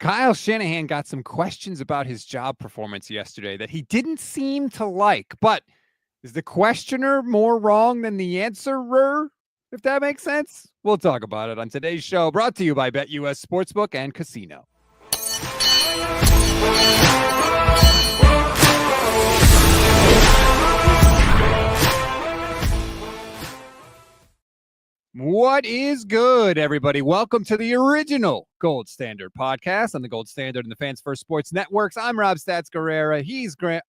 Kyle Shanahan got some questions about his job performance yesterday that he didn't seem to like, but is the questioner more wrong than the answerer? If that makes sense, we'll talk about it on today's show, brought to you by BetUS Sportsbook and Casino. What is good, everybody? Welcome to the original Gold Standard podcast on the Gold Standard and the Fans First Sports Networks. I'm Rob Stats Guerrera. He's Grant.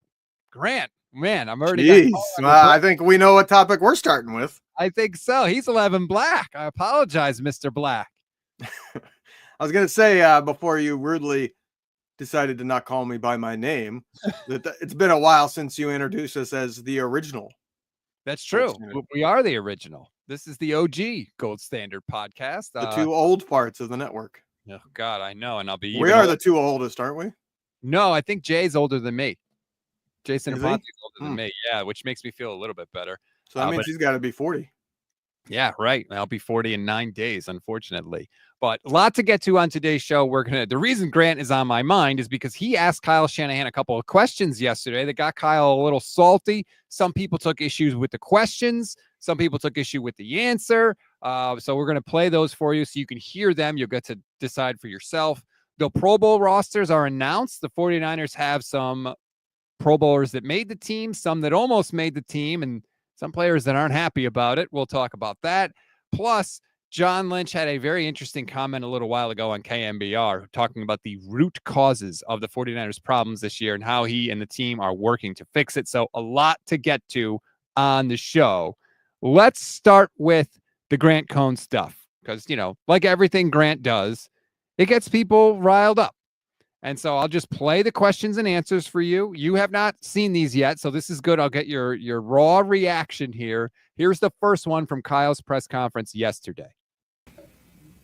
Man, I'm already. Jeez, I think we know what topic we're starting with. I think so. He's 11 Black. I apologize, Mr. Black. I was going to say, before you rudely decided to not call me by my name, that it's been a while since you introduced us as the original. That's true. We are the original. This is the OG Gold Standard podcast. The two old parts of the network. Oh, God, I know. And I'll be. We are the two oldest, aren't we? No, I think Jay's older than me. Jason Aponte's older than me. Yeah, which makes me feel a little bit better. So that means he's got to be 40. Yeah, right. I'll be 40 in 9 days, unfortunately. But a lot to get to on today's show. The reason Grant is on my mind is because he asked Kyle Shanahan a couple of questions yesterday that got Kyle a little salty. Some people took issues with the questions. Some people took issue with the answer. So we're going to play those for you so you can hear them. You'll get to decide for yourself. The Pro Bowl rosters are announced. The 49ers have some Pro Bowlers that made the team, some that almost made the team, and some players that aren't happy about it. We'll talk about that. Plus, John Lynch had a very interesting comment a little while ago on KMBR talking about the root causes of the 49ers problems this year and how he and the team are working to fix it. So a lot to get to on the show. Let's start with the Grant Cohn stuff because, like everything Grant does, it gets people riled up. And so I'll just play the questions and answers for you. You have not seen these yet, so this is good. I'll get your raw reaction here. Here's the first one from Kyle's press conference yesterday.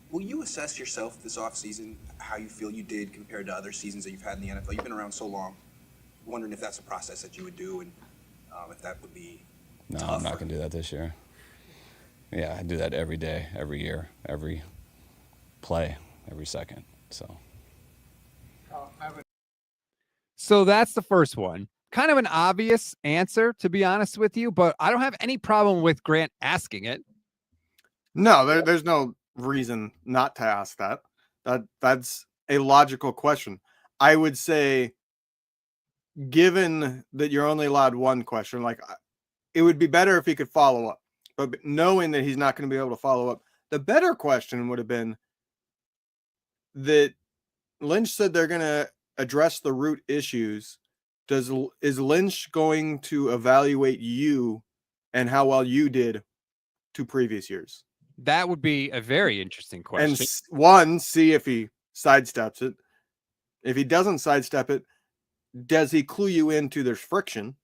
Will you assess yourself this offseason, how you feel you did compared to other seasons that you've had in the NFL? You've been around so long. Wondering if that's a process that you would do and if that would be tough. I'm not going to do that this year. Yeah, I do that every day, every year, every play, every second. So that's the first one. Kind of an obvious answer, to be honest with you, but I don't have any problem with Grant asking it. No, there's no reason not to ask that. That's a logical question. I would say, given that you're only allowed one question, it would be better if he could follow up. But knowing that he's not going to be able to follow up, the better question would have been that Lynch said they're going to address the root issues. Is Lynch going to evaluate you and how well you did to previous years? That would be a very interesting question. And see if he sidesteps it. If he doesn't sidestep it, does he clue you into there's friction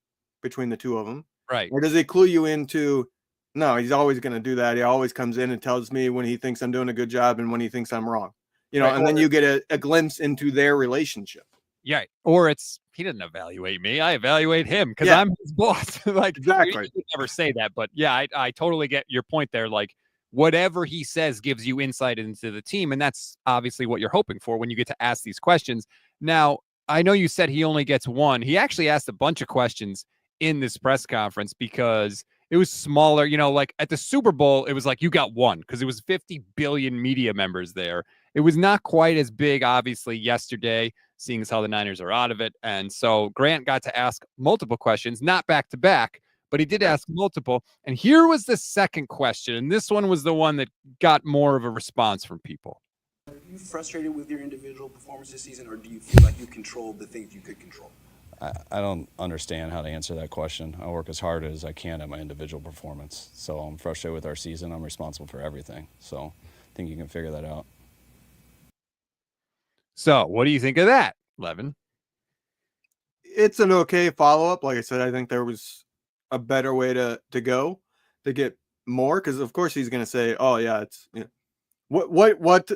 between the two of them? Right. Or does he clue you into, no, he's always going to do that. He always comes in and tells me when he thinks I'm doing a good job and when he thinks I'm wrong. Right. And then you get a glimpse into their relationship. Yeah. Or he doesn't evaluate me. I evaluate him because I'm his boss. Exactly. You never say that, but yeah, I totally get your point there. Whatever he says gives you insight into the team. And that's obviously what you're hoping for when you get to ask these questions. Now, I know you said he only gets one. He actually asked a bunch of questions in this press conference because it was smaller. At the Super Bowl, it was you got one because it was 50 billion media members there. It was not quite as big, obviously, yesterday, seeing as how the Niners are out of it. And so Grant got to ask multiple questions, not back to back, but he did ask multiple. And here was the second question. And this one was the one that got more of a response from people. Are you frustrated with your individual performance this season, or do you feel like you controlled the things you could control? I don't understand how to answer that question. I work as hard as I can at my individual performance. So I'm frustrated with our season. I'm responsible for everything. So I think you can figure that out. So what do you think of that, Levin? It's an okay follow-up. Like I said, I think there was a better way to go to get more, because of course he's going to say, oh yeah, it's what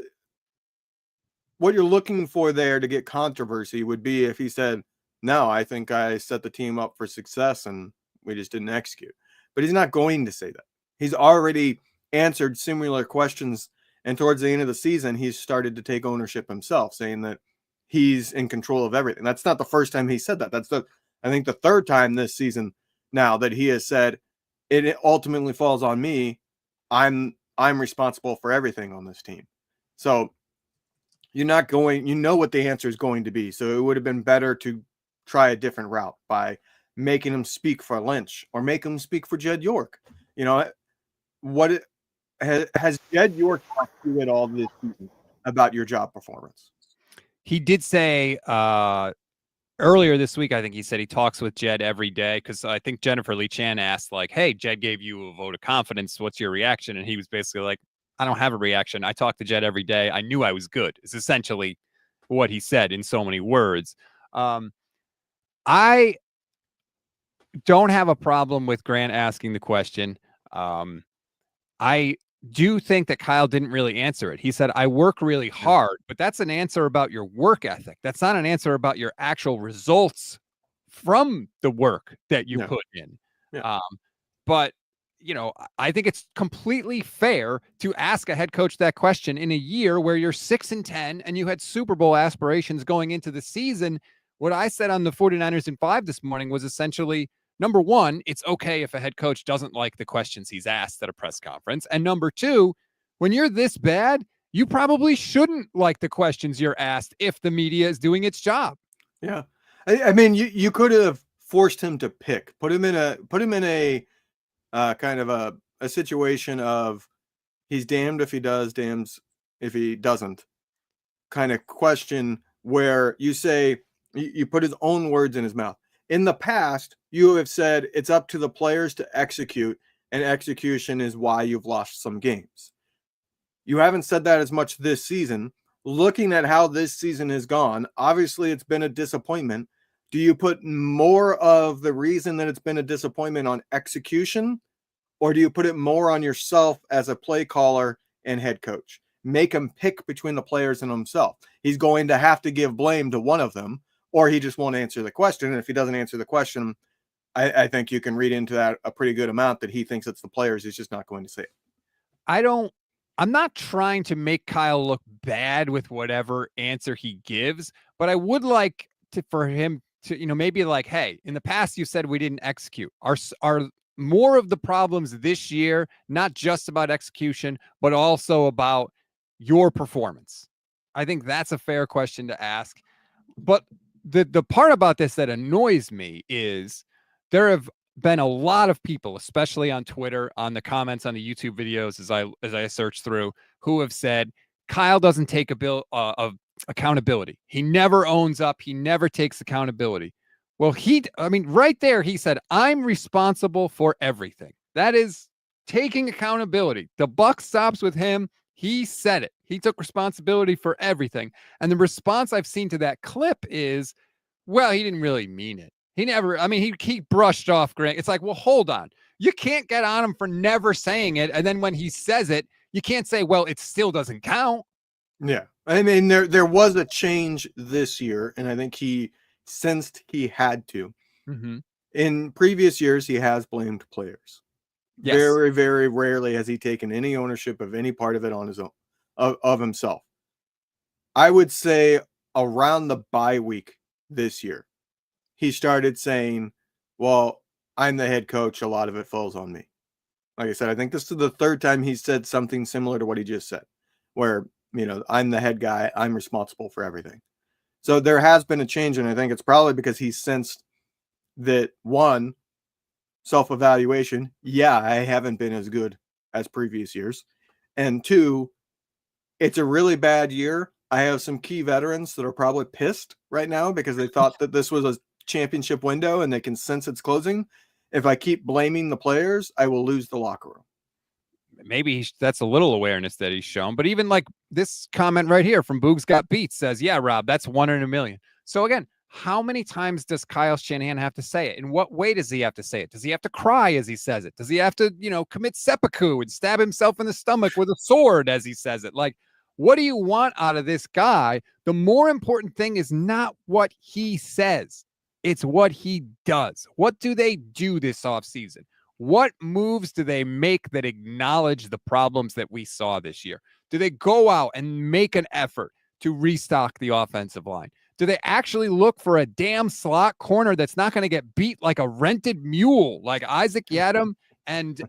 you're looking for there to get controversy would be if he said, no, I think I set the team up for success and we just didn't execute. But he's not going to say that. He's already answered similar questions, and towards the end of the season, he's started to take ownership himself, saying that he's in control of everything. That's not the first time he said that. I think the third time this season now that he has said it ultimately falls on me. I'm responsible for everything on this team. So you know what the answer is going to be. So it would have been better to try a different route by making him speak for Lynch or make him speak for Jed York. Has Jed York talked to you at all this season about your job performance? He did say earlier this week, I think he said he talks with Jed every day, because I think Jennifer Lee Chan asked, like, hey, Jed gave you a vote of confidence. What's your reaction? And he was basically like, I don't have a reaction. I talk to Jed every day. I knew I was good, is essentially what he said in so many words. I don't have a problem with Grant asking the question. I do think that Kyle didn't really answer it. He said, I work really hard, but that's an answer about your work ethic. That's not an answer about your actual results from the work that you put in. Yeah. But, I think it's completely fair to ask a head coach that question in a year where you're 6-10 and you had Super Bowl aspirations going into the season. What I said on the 49ers in 5 this morning was essentially, number one, it's okay if a head coach doesn't like the questions he's asked at a press conference. And number two, when you're this bad, you probably shouldn't like the questions you're asked if the media is doing its job. Yeah. I mean, you could have forced him to pick, put him in a kind of a situation of he's damned if he does, damned if he doesn't kind of question, where you say, you put his own words in his mouth. In the past, you have said it's up to the players to execute, and execution is why you've lost some games. You haven't said that as much this season. Looking at how this season has gone, obviously it's been a disappointment. Do you put more of the reason that it's been a disappointment on execution, or do you put it more on yourself as a play caller and head coach? Make him pick between the players and himself. He's going to have to give blame to one of them, or he just won't answer the question. And if he doesn't answer the question, I think you can read into that a pretty good amount that he thinks it's the players. He's just not going to say it. I'm not trying to make Kyle look bad with whatever answer he gives, but I would like for him to, maybe like, hey, in the past you said we didn't execute. Are more of the problems this year not just about execution, but also about your performance? I think that's a fair question to ask. But the part about this that annoys me is there have been a lot of people, especially on Twitter, on the comments on the YouTube videos as I search through, who have said Kyle doesn't take a bill of accountability. He never owns up. He never takes accountability. Well, right there, he said, I'm responsible for everything. That is taking accountability. The buck stops with him. He said it. He took responsibility for everything. And the response I've seen to that clip is, well, he didn't really mean it. He brushed off Grant. It's like, well, hold on. You can't get on him for never saying it. And then when he says it, you can't say, well, it still doesn't count. Yeah. I mean, there was a change this year, and I think he sensed he had to. Mm-hmm. In previous years, he has blamed players. Yes. Very, very rarely has he taken any ownership of any part of it on his own, of himself. I would say around the bye week this year, he started saying, well, I'm the head coach. A lot of it falls on me. Like I said, I think this is the third time he said something similar to what he just said, where, I'm the head guy. I'm responsible for everything. So there has been a change, and I think it's probably because he sensed that, one, self-evaluation, I haven't been as good as previous years. And two, it's a really bad year. I have some key veterans that are probably pissed right now because they thought that this was a championship window and they can sense it's closing. If I keep blaming the players, I will lose the locker room. Maybe that's a little awareness that he's shown. But even like this comment right here from Boogs Got Beats says, yeah, Rob, that's 1 in a million. So again, how many times does Kyle Shanahan have to say it? In what way does he have to say it? Does he have to cry as he says it? Does he have to, commit seppuku and stab himself in the stomach with a sword as he says it? Like, what do you want out of this guy? The more important thing is not what he says. It's what he does. What do they do this offseason? What moves do they make that acknowledge the problems that we saw this year? Do they go out and make an effort to restock the offensive line? Do they actually look for a damn slot corner that's not going to get beat like a rented mule, like Isaac Yadam and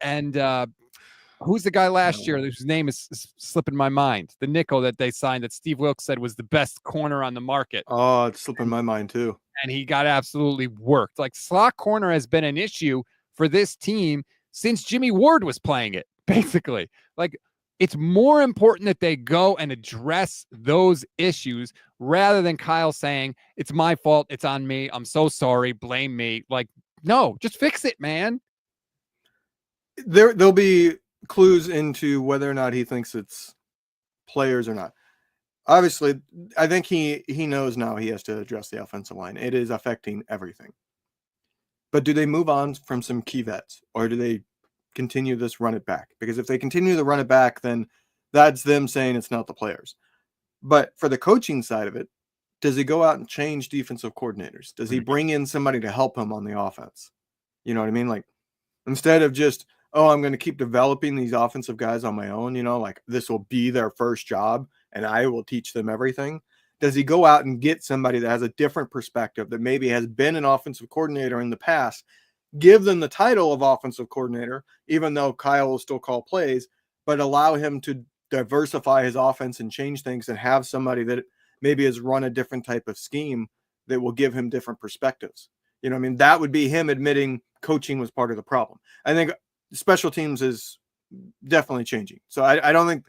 who's the guy last year whose name is slipping my mind? The nickel that they signed that Steve Wilks said was the best corner on the market. Oh, it's slipping my mind too. And he got absolutely worked. Like slot corner has been an issue for this team since Jimmy Ward was playing it, basically. Like, it's more important that they go and address those issues rather than Kyle saying, it's my fault, it's on me, I'm so sorry, blame me. Like, no, just fix it, man. There'll be clues into whether or not he thinks it's players or not. Obviously, I think he knows now he has to address the offensive line. It is affecting everything. But do they move on from some key vets, or do they continue this run it back? Because if they continue to run it back, then that's them saying it's not the players. But for the coaching side of it, does he go out and change defensive coordinators? Does he bring in somebody to help him on the offense? You know what I mean? Like, instead of just, oh, I'm going to keep developing these offensive guys on my own, like this will be their first job and I will teach them everything. Does he go out and get somebody that has a different perspective, that maybe has been an offensive coordinator in the past, give them the title of offensive coordinator, even though Kyle will still call plays, but allow him to diversify his offense and change things and have somebody that maybe has run a different type of scheme that will give him different perspectives? You know what I mean? That would be him admitting coaching was part of the problem. I think special teams is definitely changing. So I don't think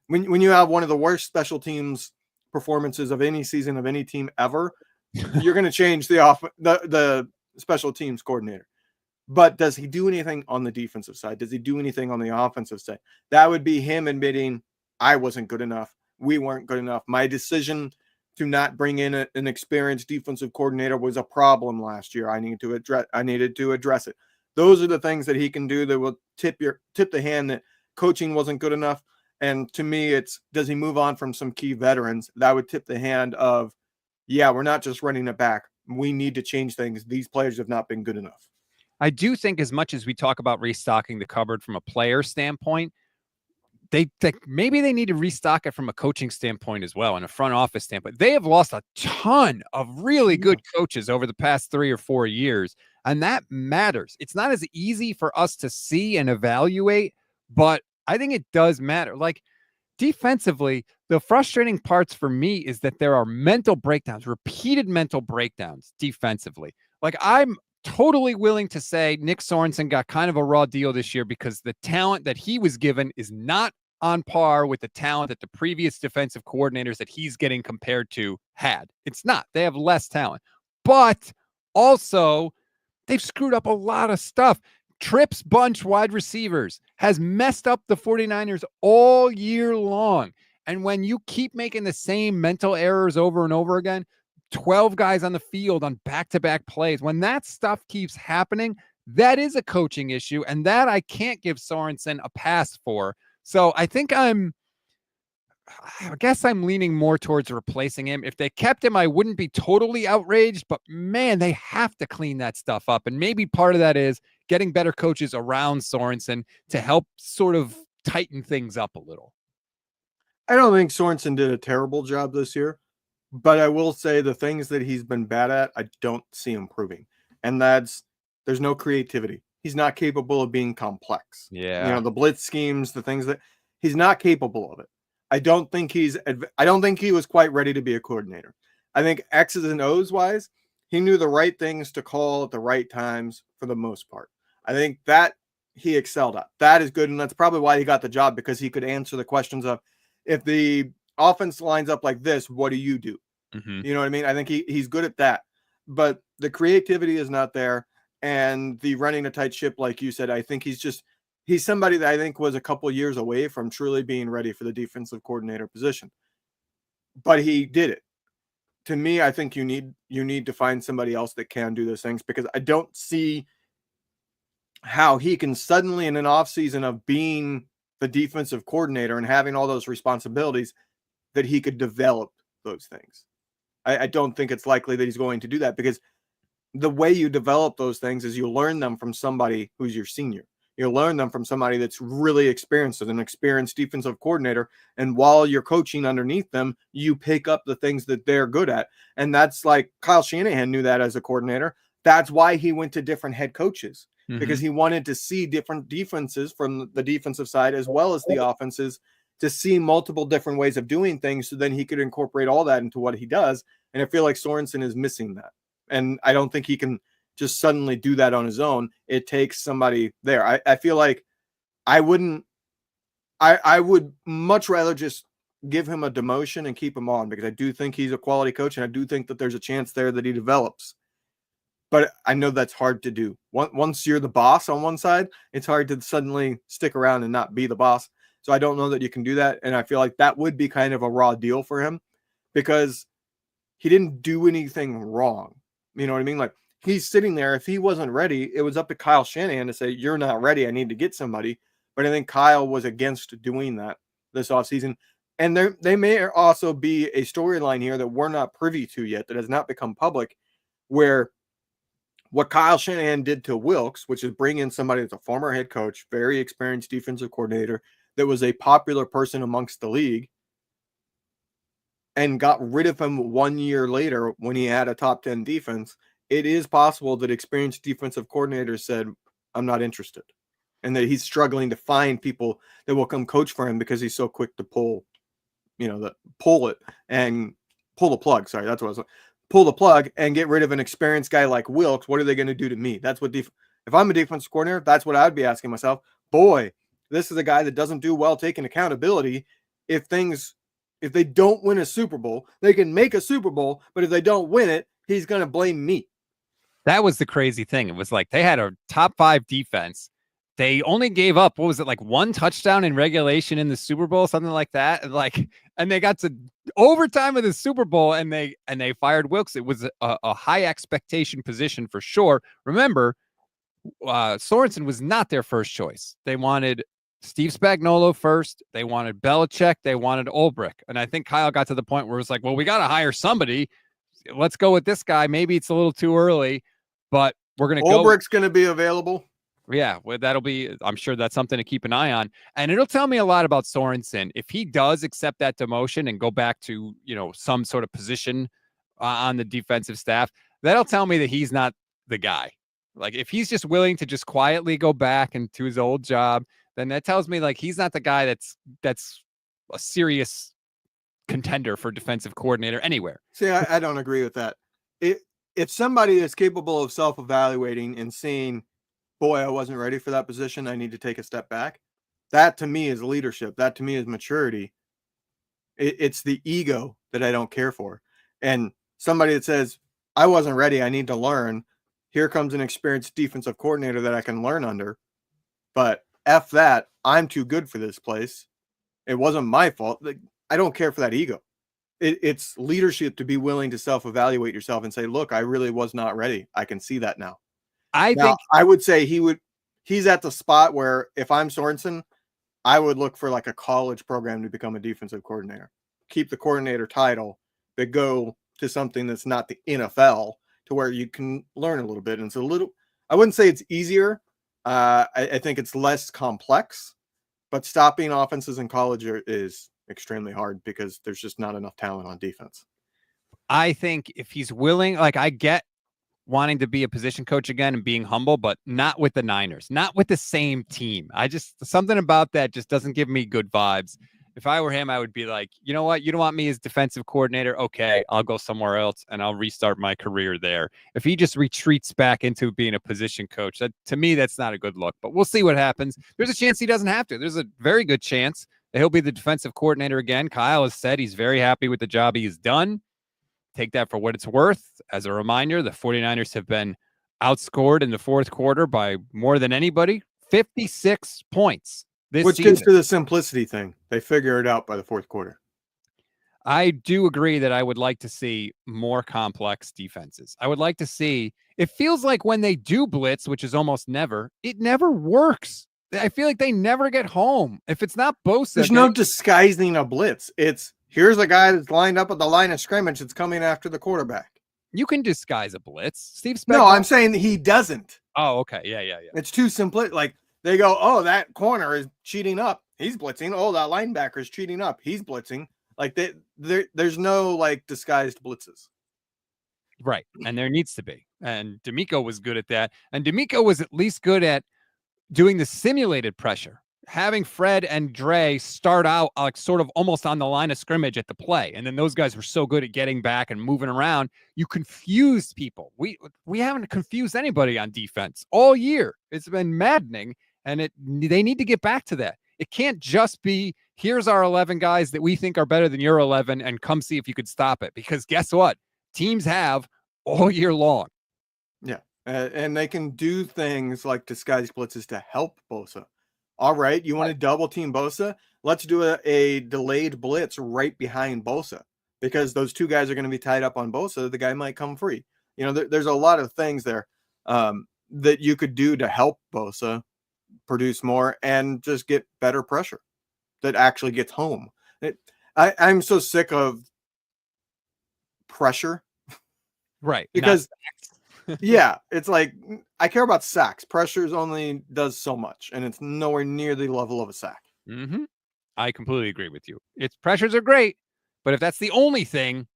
when you have one of the worst special teams performances of any season of any team ever, you're going to change the special teams coordinator. But does he do anything on the defensive side? Does he do anything on the offensive side? That would be him admitting, I wasn't good enough. We weren't good enough. My decision to not bring in an experienced defensive coordinator was a problem last year. I needed to address it. Those are the things that he can do that will tip the hand that coaching wasn't good enough. And to me, it's, does he move on from some key veterans? That would tip the hand of, yeah, we're not just running it back. We need to change things. These players have not been good enough. I do think, as much as we talk about restocking the cupboard from a player standpoint, maybe they need to restock it from a coaching standpoint as well, and a front office standpoint. They have lost a ton of really good coaches over the past 3 or 4 years, and that matters. It's not as easy for us to see and evaluate, but I think it does matter. Like, defensively, the frustrating parts for me is that there are mental breakdowns, repeated mental breakdowns defensively. Like, I'm totally willing to say Nick Sorensen got kind of a raw deal this year because the talent that he was given is not on par with the talent that the previous defensive coordinators that he's getting compared to had. It's not. They have less talent. But also, they've screwed up a lot of stuff. Trips bunch wide receivers has messed up the 49ers all year long. And when you keep making the same mental errors over and over again, 12 guys on the field on back-to-back plays, when that stuff keeps happening, that is a coaching issue, and that I can't give Sorensen a pass for. So I guess I'm leaning more towards replacing him. If they kept him, I wouldn't be totally outraged, but man, they have to clean that stuff up. And maybe part of that is getting better coaches around Sorensen to help sort of tighten things up a little. I don't think Sorensen did a terrible job this year, but I will say the things that he's been bad at, I don't see improving. And there's no creativity. He's not capable of being complex. Yeah. The blitz schemes, the things that he's not capable of it. I don't think he was quite ready to be a coordinator. I think X's and O's wise, he knew the right things to call at the right times for the most part. I think that he excelled at. That is good. And that's probably why he got the job, because he could answer the questions of, if the offense lines up like this, what do you do? Mm-hmm. You know what I mean? I think he's good at that, but the creativity is not there. And the running a tight ship, like you said, I think he's somebody that I think was a couple years away from truly being ready for the defensive coordinator position. But he did it. To me, I think you need to find somebody else that can do those things, because I don't see how he can suddenly, in an offseason of being the defensive coordinator and having all those responsibilities, that he could develop those things. I don't think it's likely that he's going to do that, because the way you develop those things is you learn them from somebody who's your senior. You learn them from somebody that's really experienced, as an experienced defensive coordinator. And while you're coaching underneath them, you pick up the things that they're good at. And that's like Kyle Shanahan knew that as a coordinator. That's why he went to different head coaches, because he wanted to see different defenses from the defensive side as well as the offenses, to see multiple different ways of doing things, so then he could incorporate all that into what he does. And I feel like Sorensen is missing that. And I don't think he can just suddenly do that on his own. It takes somebody there. I feel like I would much rather just give him a demotion and keep him on, because I do think he's a quality coach, and I do think that there's a chance there that he develops. But I know that's hard to do. Once you're the boss on one side, it's hard to suddenly stick around and not be the boss. So I don't know that you can do that. And I feel like that would be kind of a raw deal for him, because he didn't do anything wrong. You know what I mean? Like, he's sitting there. If he wasn't ready, it was up to Kyle Shanahan to say, you're not ready, I need to get somebody. But I think Kyle was against doing that this offseason. And they may also be a storyline here that we're not privy to yet, that has not become public, where what Kyle Shanahan did to Wilks, which is bring in somebody that's a former head coach, very experienced defensive coordinator, that was a popular person amongst the league, and got rid of him 1 year later when he had a top 10 defense. It is possible that experienced defensive coordinators said, I'm not interested. And that he's struggling to find people that will come coach for him, because he's so quick to pull the plug. Sorry, that's what I was like. Pull the plug and get rid of an experienced guy like Wilks. What are they going to do to me? That's what if I'm a defensive coordinator, that's what I'd be asking myself. Boy, this is a guy that doesn't do well taking accountability. If they don't win a Super Bowl, they can make a Super Bowl, but if they don't win it, he's going to blame me. That was the crazy thing. It was like they had a top 5 defense. They only gave up, what was it, like 1 touchdown in regulation in the Super Bowl, something like that. And they got to overtime of the Super Bowl, and they fired Wilks. It was a high expectation position for sure. Remember, Sorensen was not their first choice. They wanted Steve Spagnuolo first. They wanted Belichick. They wanted Ulbrich. And I think Kyle got to the point where it was like, well, we got to hire somebody. Let's go with this guy. Maybe it's a little too early, but we're going to go. Ulbrich's going to be available. Yeah, well, I'm sure that's something to keep an eye on. And it'll tell me a lot about Sorensen. If he does accept that demotion and go back to, some sort of position on the defensive staff, that'll tell me that he's not the guy. Like, if he's just willing to just quietly go back into his old job, then that tells me like he's not the guy that's a serious contender for defensive coordinator anywhere. See, I don't agree with that. If somebody is capable of self-evaluating and seeing, boy, I wasn't ready for that position, I need to take a step back, that to me is leadership. That to me is maturity. It's the ego that I don't care for. And somebody that says, I wasn't ready, I need to learn. Here comes an experienced defensive coordinator that I can learn under. But F that, I'm too good for this place. It wasn't my fault. I don't care for that ego. It's leadership to be willing to self-evaluate yourself and say, look, I really was not ready. I can see that now. I would say he's at the spot where if I'm Sorensen, I would look for like a college program to become a defensive coordinator. Keep the coordinator title, but go to something that's not the NFL, to where you can learn a little bit. And it's I wouldn't say it's easier. I think it's less complex, but stopping offenses in college is extremely hard, because there's just not enough talent on defense. I think if he's willing, like, I get wanting to be a position coach again and being humble, but not with the Niners, not with the same team. Something about that just doesn't give me good vibes. If I were him, I would be like, you know what? You don't want me as defensive coordinator? Okay, I'll go somewhere else and I'll restart my career there. If he just retreats back into being a position coach, to me, that's not a good look, but we'll see what happens. There's a chance he doesn't have to. There's a very good chance that he'll be the defensive coordinator again. Kyle has said he's very happy with the job he has done. Take that for what it's worth. As a reminder, the 49ers have been outscored in the fourth quarter by more than anybody, 56 points. Which gets to the simplicity thing. They figure it out by the fourth quarter. I do agree that I would like to see more complex defenses. I would like to see, it feels like when they do blitz, which is almost never, it never works. I feel like they never get home. If it's not Bosa. There's no disguising a blitz. It's, here's a guy that's lined up at the line of scrimmage that's coming after the quarterback. You can disguise a blitz. Steve Spagnuolo. No, I'm saying he doesn't. Oh, okay. Yeah. It's too simple. Like, They go, oh, that corner is cheating up. He's blitzing. Oh, that linebacker is cheating up. He's blitzing. Like there's no like disguised blitzes. Right. And there needs to be. And D'Amico was good at that. And D'Amico was at least good at doing the simulated pressure, having Fred and Dre start out like sort of almost on the line of scrimmage at the play. And then those guys were so good at getting back and moving around. You confused people. We haven't confused anybody on defense all year. It's been maddening. And they need to get back to that. It can't just be, here's our 11 guys that we think are better than your 11 and come see if you could stop it. Because guess what? Teams have all year long. Yeah. And they can do things like disguised blitzes to help Bosa. All right. You want to double team Bosa? Let's do a delayed blitz right behind Bosa, because those two guys are going to be tied up on Bosa. The guy might come free. You know, there's a lot of things there that you could do to help Bosa produce more and just get better pressure that actually gets home. I'm so sick of pressure. Right. Because yeah, it's like, I care about sacks. Pressures only does so much, and it's nowhere near the level of a sack. Mm-hmm. I completely agree with you. Its pressures are great, but if that's the only thing,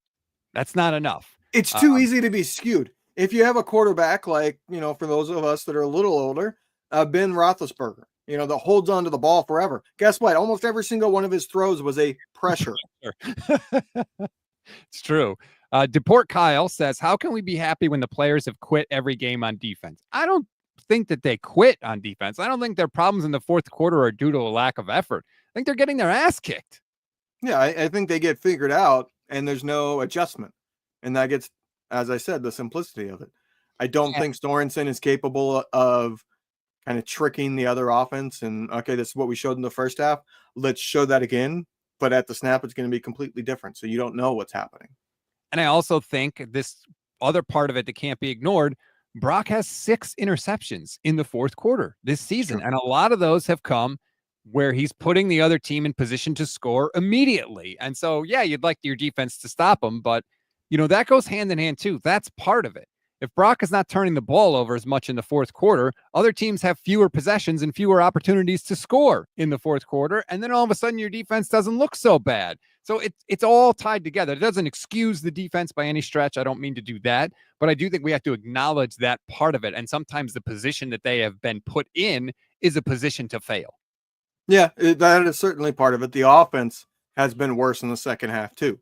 that's not enough. It's too easy to be skewed. If you have a quarterback, like, you know, for those of us that are a little older, Ben Roethlisberger, you know, that holds on to the ball forever. Guess what? Almost every single one of his throws was a pressure. It's true. Deport Kyle says, how can we be happy when the players have quit every game on defense? I don't think that they quit on defense. I don't think their problems in the fourth quarter are due to a lack of effort. I think they're getting their ass kicked. Yeah, I think they get figured out and there's no adjustment. And that gets, as I said, the simplicity of it. I don't think Sorensen is capable of kind of tricking the other offense. And okay, this is what we showed in the first half. Let's show that again. But at the snap, it's going to be completely different. So you don't know what's happening. And I also think this other part of it that can't be ignored, Brock has 6 interceptions in the fourth quarter this season. And a lot of those have come where he's putting the other team in position to score immediately. And so, yeah, you'd like your defense to stop him, but, you know, that goes hand in hand too. That's part of it. If Brock is not turning the ball over as much in the fourth quarter, other teams have fewer possessions and fewer opportunities to score in the fourth quarter. And then all of a sudden your defense doesn't look so bad. So it's all tied together. It doesn't excuse the defense by any stretch. I don't mean to do that, but I do think we have to acknowledge that part of it. And sometimes the position that they have been put in is a position to fail. Yeah, that is certainly part of it. The offense has been worse in the second half too.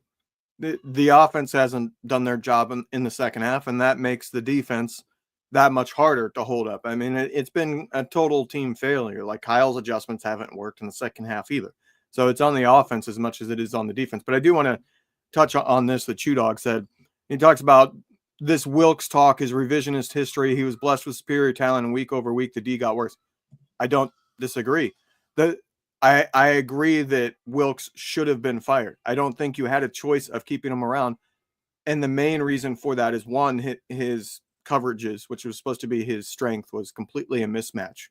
The offense hasn't done their job in the second half, and that makes the defense that much harder to hold up. I mean, it's been a total team failure. Like, Kyle's adjustments haven't worked in the second half either. So it's on the offense as much as it is on the defense. But I do want to touch on this that Chew Dog said. He talks about this Wilks talk is revisionist history. He was blessed with superior talent, and week over week the D got worse. I don't disagree. I agree that Wilks should have been fired. I don't think you had a choice of keeping him around. And the main reason for that is, one, his coverages, which was supposed to be his strength, was completely a mismatch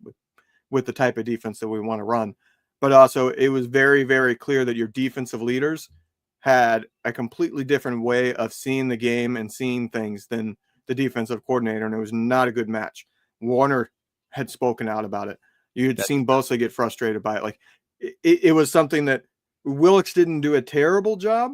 with the type of defense that we want to run. But also, it was very, very clear that your defensive leaders had a completely different way of seeing the game and seeing things than the defensive coordinator, and it was not a good match. Warner had spoken out about it. You had seen Bosa get frustrated by it. Like, it was something that Wilks didn't do a terrible job,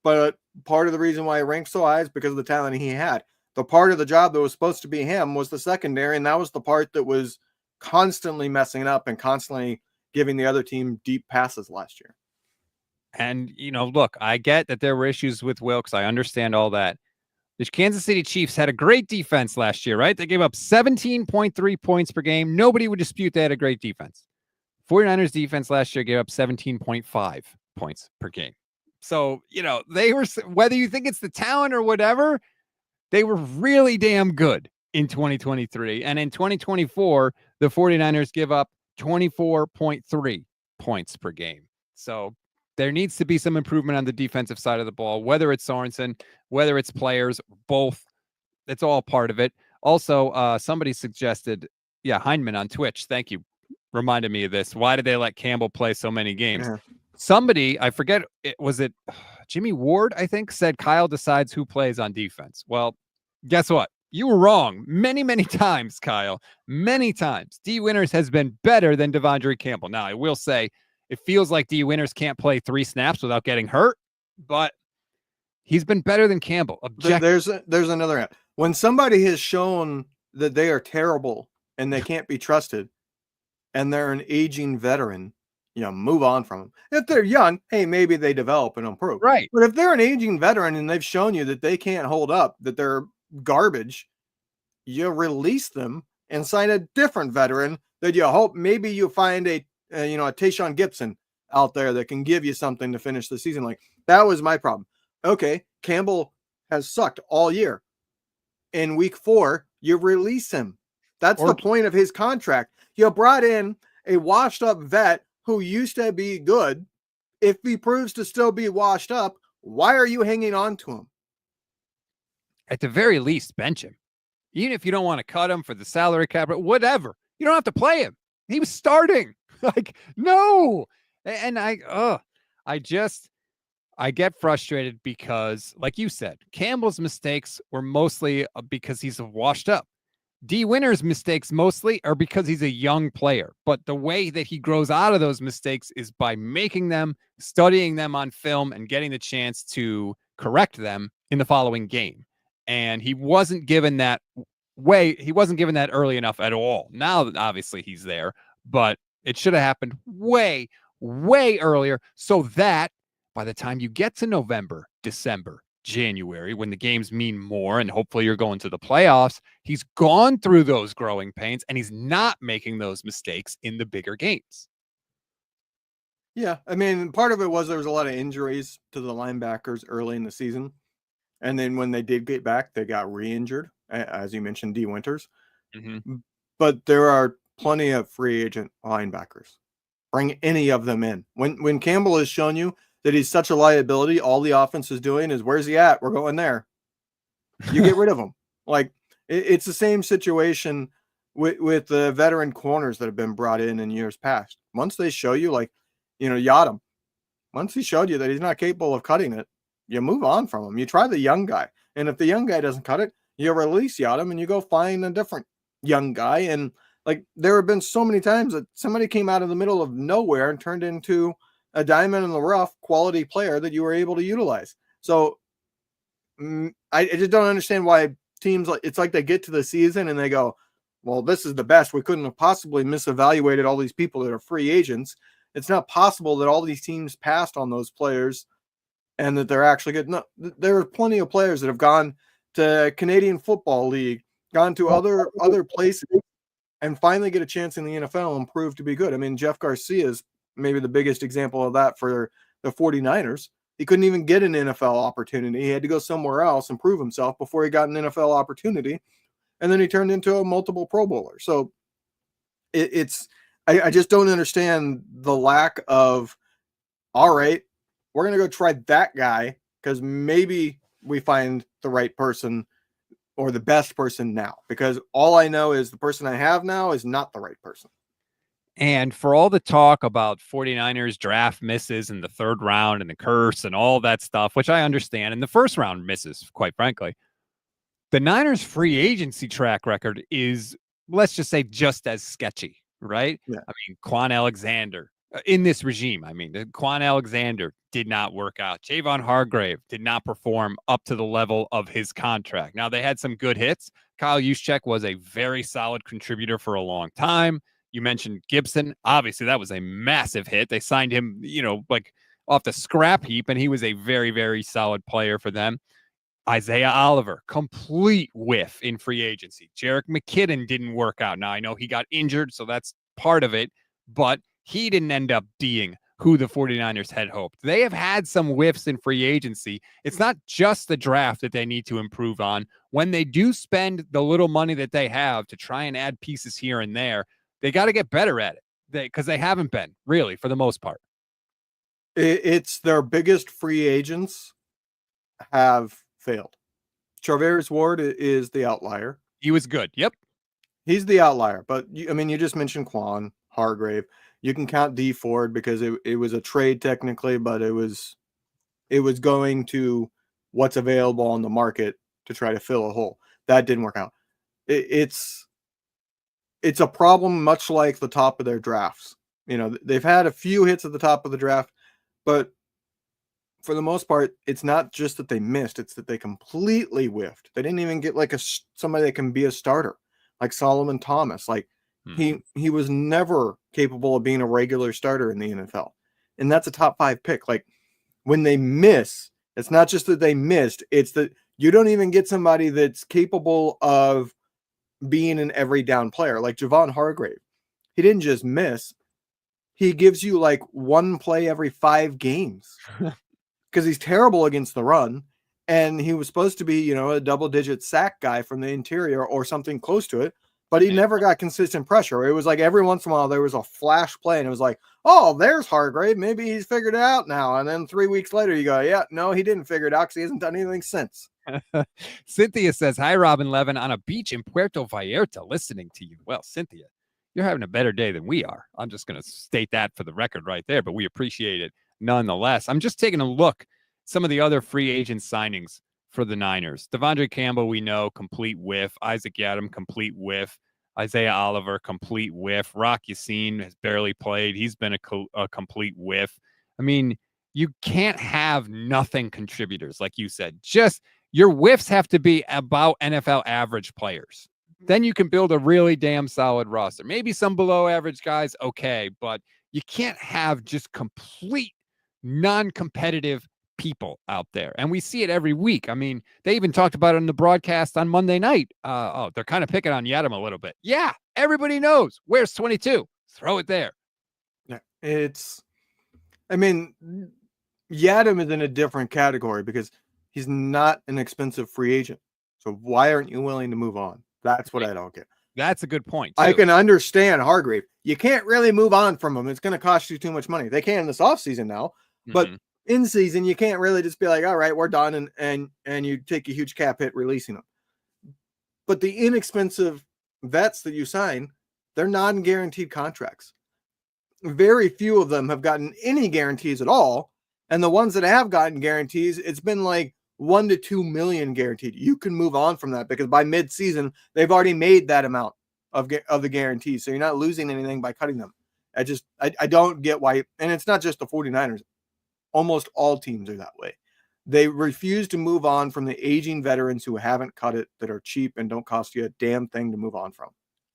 but part of the reason why he ranked so high is because of the talent he had. The part of the job that was supposed to be him was the secondary, and that was the part that was constantly messing up and constantly giving the other team deep passes last year. And, you know, look, I get that there were issues with Wilks. I understand all that. The Kansas City Chiefs had a great defense last year, right? They gave up 17.3 points per game. Nobody would dispute they had a great defense. 49ers defense last year gave up 17.5 points per game. So, you know, they were, whether you think it's the talent or whatever, they were really damn good in 2023. And in 2024, the 49ers give up 24.3 points per game. So there needs to be some improvement on the defensive side of the ball, whether it's Sorensen, whether it's players, both. It's all part of it. Also, somebody suggested, Heineman on Twitch. Thank you. Reminded me of this. Why did they let Campbell play so many games? Yeah. Somebody, I forget, was it Jimmy Ward, I think, said Kyle decides who plays on defense. Well, guess what? You were wrong many, many times, Kyle. Many times. D. Winters has been better than Devondre Campbell. Now, I will say it feels like D. Winters can't play 3 snaps without getting hurt, but he's been better than Campbell. There's another. When somebody has shown that they are terrible and they can't be trusted, and they're an aging veteran, move on from them. If they're young, hey, maybe they develop and improve. Right. But if they're an aging veteran and they've shown you that they can't hold up, that they're garbage, you release them and sign a different veteran that you hope maybe you find a Tayshaun Gibson out there that can give you something to finish the season. Like, that was my problem. Okay, Campbell has sucked all year. In week 4, you release him. That's the point of his contract. You brought in a washed up vet who used to be good. If he proves to still be washed up, why are you hanging on to him? At the very least, bench him. Even if you don't want to cut him for the salary cap, whatever. You don't have to play him. He was starting. Like, no. And I get frustrated because, like you said, Campbell's mistakes were mostly because he's washed up. D. Winters' mistakes mostly are because he's a young player. But the way that he grows out of those mistakes is by making them, studying them on film, and getting the chance to correct them in the following game. And he wasn't given that early enough at all. Now, obviously, he's there, but it should have happened way, way earlier so that by the time you get to November, December, January, when the games mean more and hopefully you're going to the playoffs, he's gone through those growing pains and he's not making those mistakes in the bigger games. Yeah, I mean, part of it was there was a lot of injuries to the linebackers early in the season. And then when they did get back, they got re-injured, as you mentioned, D. Winters. Mm-hmm. But there are plenty of free agent linebackers. Bring any of them in. When Campbell has shown you that he's such a liability, all the offense is doing is, where's he at? We're going there. You get rid of him. Like, it's the same situation with the veteran corners that have been brought in years past. Once they show you, like, Yadam, once he showed you that he's not capable of cutting it, you move on from him. You try the young guy. And if the young guy doesn't cut it, you release Yadam and you go find a different young guy. And, like, there have been so many times that somebody came out of the middle of nowhere and turned into a diamond in the rough quality player that you were able to utilize. So I just don't understand why teams, it's like they get to the season and they go, well, this is the best. We couldn't have possibly misevaluated all these people that are free agents. It's not possible that all these teams passed on those players and that they're actually good. No, there are plenty of players that have gone to Canadian Football League, gone to other places, and finally get a chance in the NFL and prove to be good. I mean, Jeff Garcia is maybe the biggest example of that for the 49ers. He couldn't even get an NFL opportunity. He had to go somewhere else and prove himself before he got an NFL opportunity. And then he turned into a multiple Pro Bowler. So I just don't understand the lack of, all right, we're going to go try that guy because maybe we find the right person or the best person now, because all I know is the person I have now is not the right person. And for all the talk about 49ers draft misses in the 3rd round and the curse and all that stuff, which I understand, and the 1st round misses, quite frankly, the Niners free agency track record is, let's just say, just as sketchy, right? Yeah. I mean, Quan Alexander in this regime, Quan Alexander did not work out. Javon Hargrave did not perform up to the level of his contract. Now, they had some good hits. Kyle Juszczyk was a very solid contributor for a long time. You mentioned Gibson. Obviously, that was a massive hit. They signed him, like off the scrap heap, and he was a very, very solid player for them. Isaiah Oliver, complete whiff in free agency. Jerick McKinnon didn't work out. Now, I know he got injured, so that's part of it, but he didn't end up being who the 49ers had hoped. They have had some whiffs in free agency. It's not just the draft that they need to improve on. When they do spend the little money that they have to try and add pieces here and there, they got to get better at it because they haven't been, really, for the most part. It's their biggest free agents have failed. Charvarius Ward is the outlier. He was good. Yep. He's the outlier. But, you just mentioned Quan, Hargrave. You can count D Ford because it was a trade technically, but it was going to what's available on the market to try to fill a hole. that didn't work out. It's a problem, much like the top of their drafts. They've had a few hits at the top of the draft, but for the most part, it's not just that they missed; it's that they completely whiffed. They didn't even get like somebody that can be a starter, like Solomon Thomas. Like he was never capable of being a regular starter in the NFL, and that's a top 5 pick. Like when they miss, it's not just that they missed; it's that you don't even get somebody that's capable of being an every down player, like Javon Hargrave. He didn't just miss; he gives you like one play every 5 games. Because he's terrible against the run, and he was supposed to be, a double-digit sack guy from the interior or something close to it, but he never got consistent pressure. It was like every once in a while there was a flash play, and it was like, oh, there's Hargrave. Maybe he's figured it out now. And then 3 weeks later, you go, yeah, no, he didn't figure it out because he hasn't done anything since. Cynthia says, hi, Robin Levin, on a beach in Puerto Vallarta, listening to you. Well, Cynthia, you're having a better day than we are. I'm just going to state that for the record right there, but we appreciate it nonetheless. I'm just taking a look some of the other free agent signings for the Niners. Devondre Campbell, we know, complete whiff. Isaac Yiadom, complete whiff. Isaiah Oliver, complete whiff. Rock Yassin has barely played. He's been a complete whiff. I mean, you can't have nothing contributors, like you said. Just your whiffs have to be about NFL average players. Then you can build a really damn solid roster. Maybe some below average guys, okay, but you can't have just complete non-competitive people out there. And we see it every week. I mean, they even talked about it in the broadcast on Monday night. They're kind of picking on Yiadom a little bit. Yeah, everybody knows. Where's 22? Throw it there. Yeah, Yiadom is in a different category because he's not an expensive free agent. So why aren't you willing to move on? That's what I don't get. That's a good point, too. I can understand Hargrave. You can't really move on from him. It's going to cost you too much money. They can this offseason now, but in season, you can't really just be like, all right, we're done. And you take a huge cap hit releasing them. But the inexpensive vets that you sign, they're non-guaranteed contracts. Very few of them have gotten any guarantees at all. And the ones that have gotten guarantees, it's been like 1 to 2 million guaranteed. You can move on from that because by mid-season, they've already made that amount of the guarantees. So you're not losing anything by cutting them. I don't get why. And it's not just the 49ers. Almost all teams are that way. They refuse to move on from the aging veterans who haven't cut it, that are cheap and don't cost you a damn thing to move on from.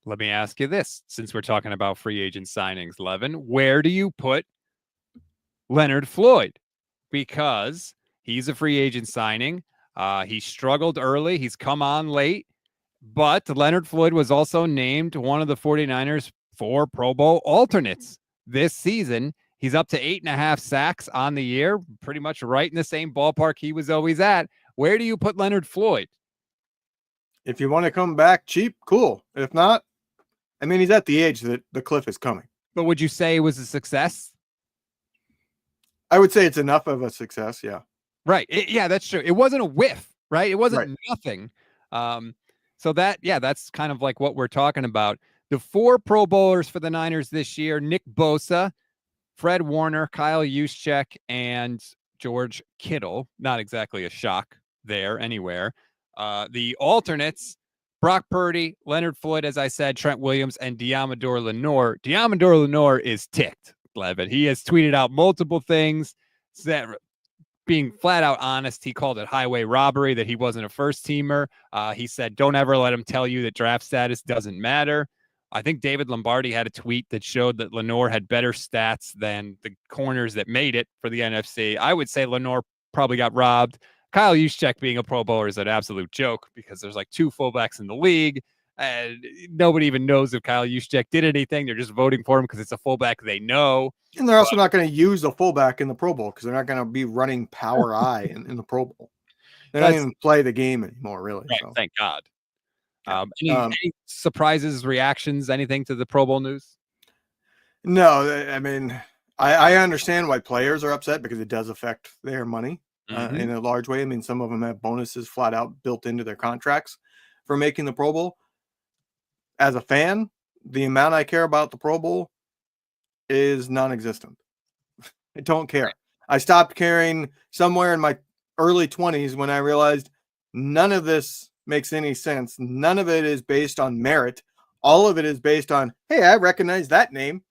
Let me ask you this, since we're talking about free agent signings, Levin, where do you put Leonard Floyd? Because he's a free agent signing. He struggled early. He's come on late. But Leonard Floyd was also named one of the 49ers 4 Pro Bowl alternates this season. He's up to 8.5 sacks on the year, pretty much right in the same ballpark he was always at. Where do you put Leonard Floyd? If you want to come back cheap, cool. If not, he's at the age that the cliff is coming. But would you say it was a success? I would say it's enough of a success, yeah. Right. Yeah, that's true. It wasn't a whiff, right? It wasn't nothing. So that's kind of like what we're talking about. The 4 Pro Bowlers for the Niners this year: Nick Bosa, Fred Warner, Kyle Juszczyk, and George Kittle. Not exactly a shock there anywhere. The alternates: Brock Purdy, Leonard Floyd, as I said, Trent Williams, and Deommodore Lenoir. Deommodore Lenoir is ticked, Levin. He has tweeted out multiple things, being flat out honest. He called it highway robbery, that he wasn't a first teamer. He said, don't ever let him tell you that draft status doesn't matter. I think David Lombardi had a tweet that showed that Lenoir had better stats than the corners that made it for the NFC. I would say Lenoir probably got robbed. Kyle Juszczyk being a Pro Bowler is an absolute joke because there's like 2 fullbacks in the league, and nobody even knows if Kyle Juszczyk did anything. They're just voting for him because it's a fullback they know. And they're also not going to use a fullback in the Pro Bowl because they're not going to be running power I in the Pro Bowl. They don't even play the game anymore, really. Right, so. Thank God. Any surprises, reactions, anything to the Pro Bowl news? No, I understand why players are upset because it does affect their money in a large way. Some of them have bonuses flat out built into their contracts for making the Pro Bowl. As a fan, the amount I care about the Pro Bowl is non-existent. I don't care. I stopped caring somewhere in my early 20s when I realized none of this makes any sense. None of it is based on merit. All of it is based on, hey, I recognize that name.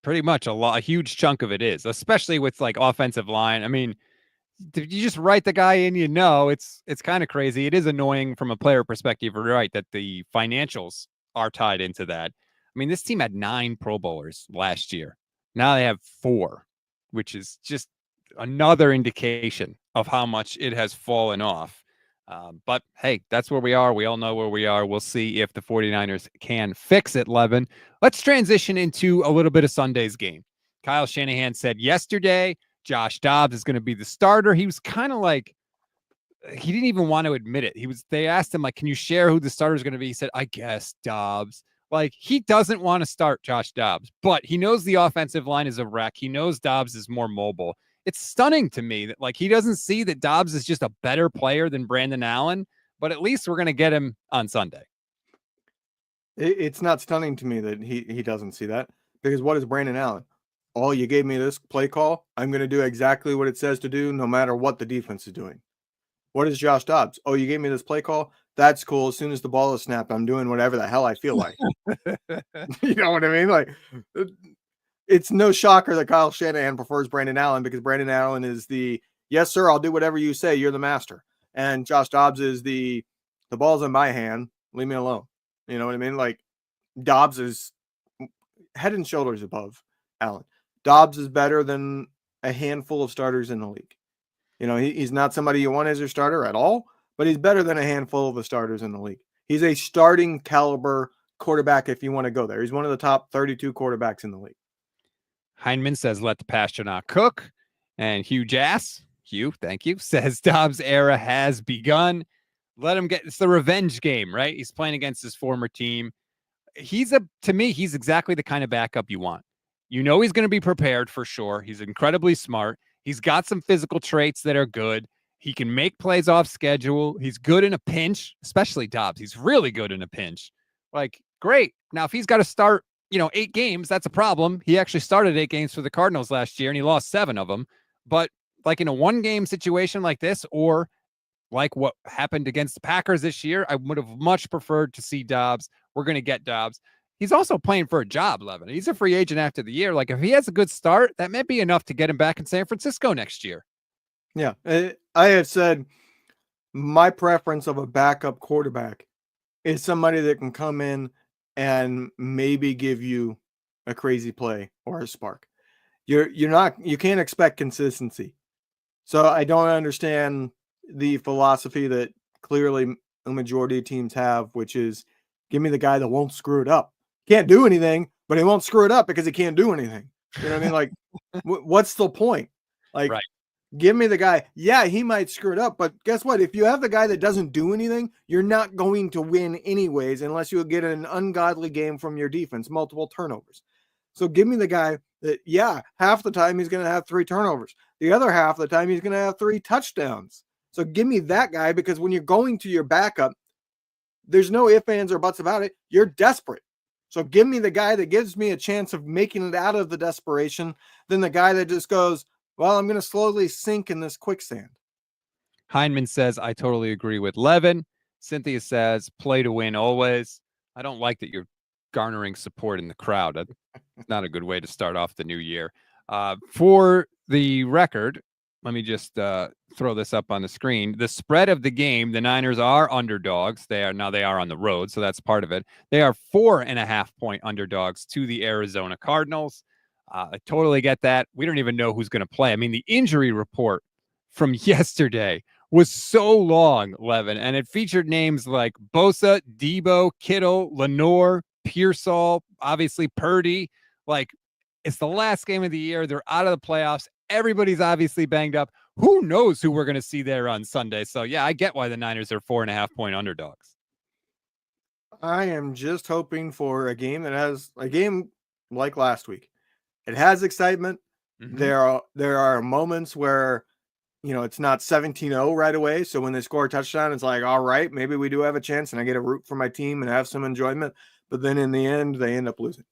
Pretty much a huge chunk of it is, especially with like offensive line. I mean, you just write the guy in, it's kind of crazy. It is annoying from a player perspective, right, that the financials are tied into that. I mean, this team had 9 Pro Bowlers last year. Now they have 4, which is just another indication of how much it has fallen off. But hey, that's where we are. We all know where we are. We'll see if the 49ers can fix it, Levin. Let's transition into a little bit of Sunday's game. Kyle Shanahan said yesterday Josh Dobbs is going to be the starter. He was kind of like, he didn't even want to admit it. They asked him, like, can you share who the starter is going to be? He said, I guess Dobbs. Like, he doesn't want to start Josh Dobbs, but he knows the offensive line is a wreck. He knows Dobbs is more mobile. It's stunning to me that, like, he doesn't see that Dobbs is just a better player than Brandon Allen, but at least we're going to get him on Sunday. It's not stunning to me that he doesn't see that, because what is Brandon Allen? Oh, you gave me this play call. I'm going to do exactly what it says to do, no matter what the defense is doing. What is Josh Dobbs? Oh, you gave me this play call. That's cool. As soon as the ball is snapped, I'm doing whatever the hell I feel like. You know what I mean? Like, it's no shocker that Kyle Shanahan prefers Brandon Allen, because Brandon Allen is the, yes, sir, I'll do whatever you say. You're the master. And Josh Dobbs is the ball's in my hand. Leave me alone. You know what I mean? Like, Dobbs is head and shoulders above Allen. Dobbs is better than a handful of starters in the league. You know, he's not somebody you want as your starter at all, but he's better than a handful of the starters in the league. He's a starting caliber quarterback if you want to go there. He's one of the top 32 quarterbacks in the league. Heineman says, let the pasture not cook. And Hugh Jass, thank you, says Dobbs' era has begun. Let him it's the revenge game, right? He's playing against his former team. To me, he's exactly the kind of backup you want. You know he's going to be prepared for sure. He's incredibly smart. He's got some physical traits that are good. He can make plays off schedule. He's good in a pinch, especially Dobbs. He's really good in a pinch. Like, great. Now, if he's got to start, 8 games, that's a problem. He actually started 8 games for the Cardinals last year, and he lost 7 of them. But like in a 1-game situation like this, or like what happened against the Packers this year, I would have much preferred to see Dobbs. We're going to get Dobbs. He's also playing for a job, Levin. He's a free agent after the year. Like, if he has a good start, that may be enough to get him back in San Francisco next year. Yeah. I have said my preference of a backup quarterback is somebody that can come in and maybe give you a crazy play or a spark. You can't expect consistency. So I don't understand the philosophy that clearly a majority of teams have, which is, give me the guy that won't screw it up. Can't do anything, but he won't screw it up because he can't do anything. You know what I mean? Like, what's the point? Like, right. Give me the guy. Yeah, he might screw it up, but guess what? If you have the guy that doesn't do anything, you're not going to win anyways, unless you get an ungodly game from your defense, multiple turnovers. So give me the guy that, yeah, half the time he's going to have 3 turnovers. The other half of the time he's going to have 3 touchdowns. So give me that guy, because when you're going to your backup, there's no ifs, ands, or buts about it. You're desperate. So give me the guy that gives me a chance of making it out of the desperation than the guy that just goes, well, I'm going to slowly sink in this quicksand. Heineman says, I totally agree with Levin. Cynthia says, play to win always. I don't like that you're garnering support in the crowd. That's not a good way to start off the new year. For the record, let me just throw this up on the screen. The spread of the game, the Niners are underdogs. They are on the road, so that's part of it. They are 4.5-point underdogs to the Arizona Cardinals. I totally get that. We don't even know who's going to play. I mean, the injury report from yesterday was so long, Levin, and it featured names like Bosa, Debo, Kittle, Lenore, Pearsall, obviously Purdy. Like, it's the last game of the year. They're out of the playoffs. Everybody's obviously banged up. Who knows who we're going to see there on Sunday? So, yeah, I get why the Niners are 4.5-point underdogs. I am just hoping for a game like last week. It has excitement. Mm-hmm. There are moments where, it's not 17-0 right away. So when they score a touchdown, it's like, all right, maybe we do have a chance and I get to root for my team and have some enjoyment. But then in the end, they end up losing.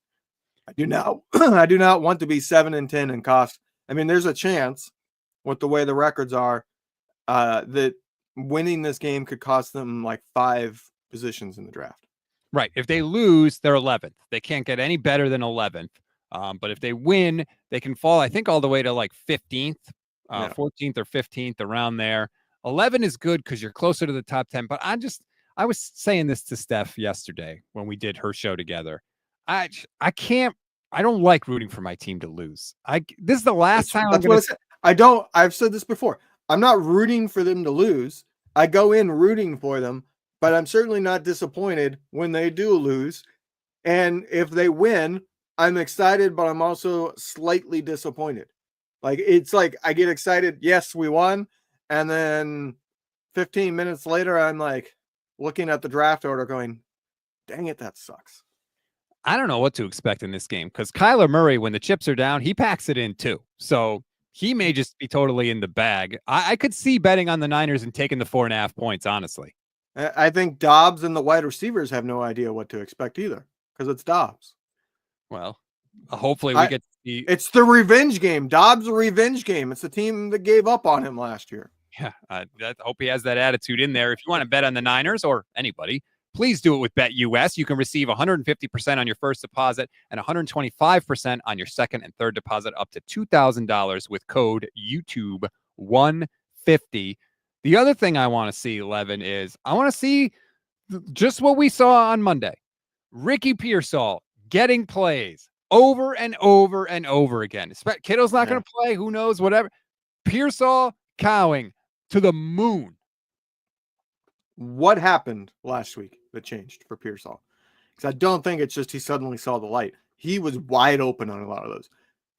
I do not want to be 7-10 and cost. I mean, there's a chance with the way the records are that winning this game could cost them like 5 positions in the draft. Right. If they lose, they're 11th. They can't get any better than 11th. But if they win, they can fall, I think, all the way to like 15th, 14th or 15th, around there. 11 is good because you're closer to the top 10. But I was saying this to Steph yesterday when we did her show together. I don't like rooting for my team to lose. This is the last time I'm going to. I've said this before. I'm not rooting for them to lose. I go in rooting for them, but I'm certainly not disappointed when they do lose. And if they win, I'm excited, but I'm also slightly disappointed. Like, it's like I get excited, yes, we won. And then 15 minutes later, I'm like looking at the draft order going, dang it, that sucks. I don't know what to expect in this game because Kyler Murray, when the chips are down, he packs it in too. So he may just be totally in the bag. I could see betting on the Niners and taking the 4.5 points, honestly. I think Dobbs and the wide receivers have no idea what to expect either because it's Dobbs. Well, hopefully we get to see. It's the revenge game. Dobbs' revenge game. It's the team that gave up on him last year. Yeah, I hope he has that attitude in there. If you want to bet on the Niners or anybody, please do it with BetUS. You can receive 150% on your first deposit and 125% on your second and third deposit up to $2,000 with code YouTube150. The other thing I want to see, Levin, is I want to see just what we saw on Monday. Ricky Pearsall getting plays over and over and over again. Kittle's not going to play. Who knows? Whatever. Pearsall cowing to the moon. What happened last week that changed for Pearsall? Because I don't think it's just he suddenly saw the light. He was wide open on a lot of those.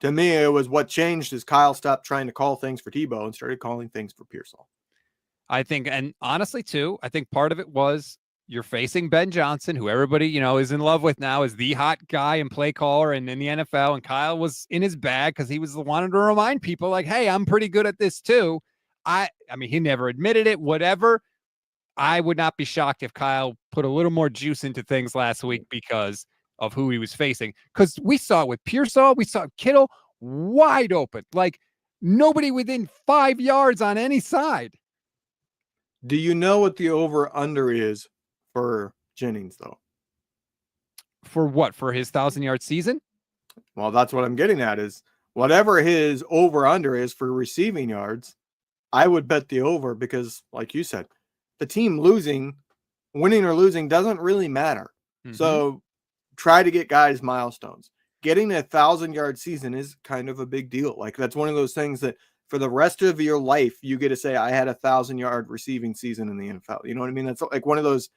To me, it was what changed is Kyle stopped trying to call things for Tebow and started calling things for Pearsall. I think, and honestly, too, I think part of it was you're facing Ben Johnson, who everybody, is in love with now, is the hot guy and play caller and in the NFL. And Kyle was in his bag because he was wanting to remind people like, hey, I'm pretty good at this too. I mean, he never admitted it, whatever. I would not be shocked if Kyle put a little more juice into things last week because of who he was facing. Because we saw it with Pearsall, we saw Kittle wide open, like nobody within 5 yards on any side. Do you know what the over-under is for Jennings, though? For what? For his 1,000-yard season? Well, that's what I'm getting at is whatever his over-under is for receiving yards, I would bet the over because, like you said, the team winning or losing doesn't really matter. Mm-hmm. So try to get guys milestones. Getting a 1,000-yard season is kind of a big deal. Like that's one of those things that for the rest of your life, you get to say, I had a 1,000-yard receiving season in the NFL. You know what I mean? That's like one of those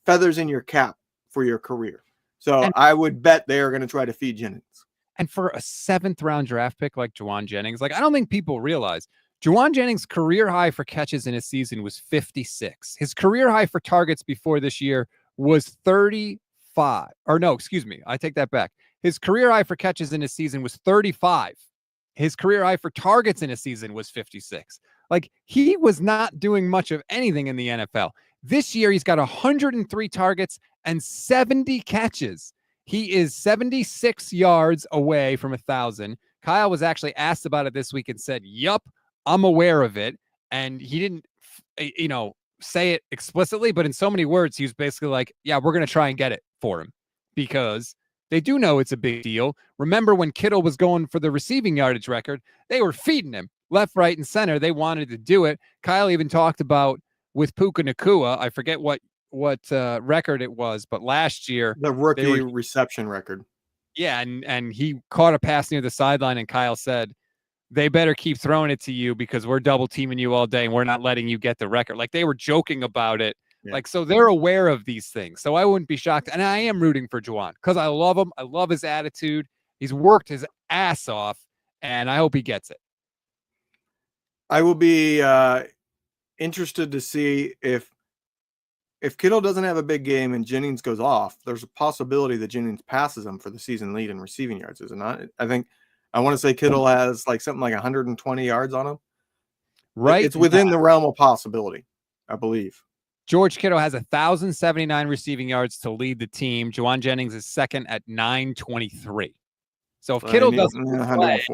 feathers in your cap for your career. So I would bet they are going to try to feed Jennings. And for a 7th-round draft pick like Juwan Jennings, like I don't think people realize Juwan Jennings' career high for catches in a season was 56. His career high for targets before this year was 35. Or no, excuse me. I take that back. His career high for catches in a season was 35. His career high for targets in a season was 56. Like he was not doing much of anything in the NFL. This year, he's got 103 targets and 70 catches. He is 76 yards away from 1,000. Kyle was actually asked about it this week and said, yup, I'm aware of it. And he didn't, say it explicitly, but in so many words, he was basically like, yeah, we're going to try and get it for him because they do know it's a big deal. Remember when Kittle was going for the receiving yardage record, they were feeding him left, right, and center. They wanted to do it. Kyle even talked about with Puka Nacua, I forget what record it was, but last year the rookie reception record. Yeah, and he caught a pass near the sideline, and Kyle said, they better keep throwing it to you because we're double teaming you all day and we're not letting you get the record. Like they were joking about it. Yeah. Like, so they're aware of these things. So I wouldn't be shocked. And I am rooting for Juwan because I love him. I love his attitude. He's worked his ass off and I hope he gets it. I will be interested to see if Kittle doesn't have a big game and Jennings goes off, there's a possibility that Jennings passes him for the season lead in receiving yards, is it not? I want to say Kittle has like something like 120 yards on him. Right. It's within the realm of possibility, I believe. George Kittle has 1,079 receiving yards to lead the team. Juwan Jennings is second at 923. So if Kittle doesn't play,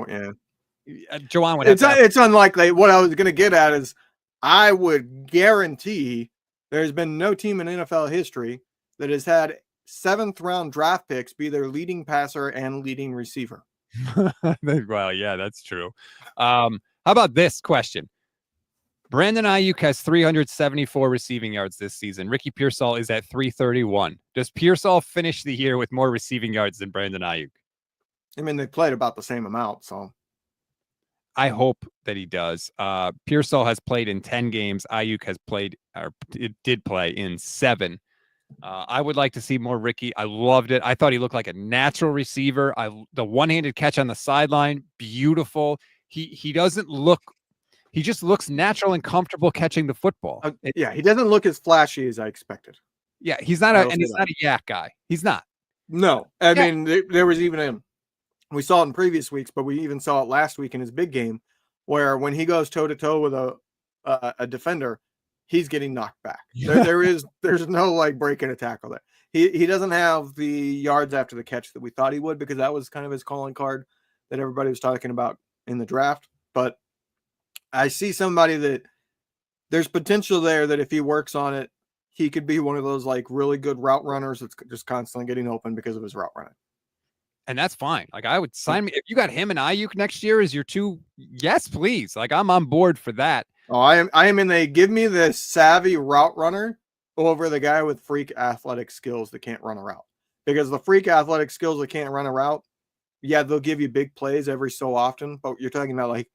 Juwan would have it's unlikely. What I was going to get at is I would guarantee there's been no team in NFL history that has had 7th round draft picks be their leading passer and leading receiver. Well, yeah, that's true. How about this question? Brandon Ayuk has 374 receiving yards this season. Ricky Pearsall is at 331. Does Pearsall finish the year with more receiving yards than Brandon Ayuk? I mean, they played about the same amount, so I hope that he does. Pearsall has played in 10 games. Ayuk has played, or it did play in 7. I would like to see more Ricky. I loved it. I thought he looked like a natural receiver. The one-handed catch on the sideline, beautiful. He doesn't look. He just looks natural and comfortable catching the football. Yeah, he doesn't look as flashy as I expected. Yeah, he's not he's not a yak guy. He's not. No, I mean there was even we saw it in previous weeks, but we even saw it last week in his big game, where when he goes toe to toe with a defender, he's getting knocked back. There's no like breaking a tackle there. He doesn't have the yards after the catch that we thought he would, because that was kind of his calling card that everybody was talking about in the draft. But I see somebody that there's potential there that if he works on it, he could be one of those like really good route runners that's just constantly getting open because of his route running. And that's fine. Like, I would sign me if you got him and Ayuk next year as your 2. Yes, please. Like, I'm on board for that. Oh, I am in the give me the savvy route runner over the guy with freak athletic skills that can't run a route. Because the freak athletic skills that can't run a route, yeah, they'll give you big plays every so often, but you're talking about like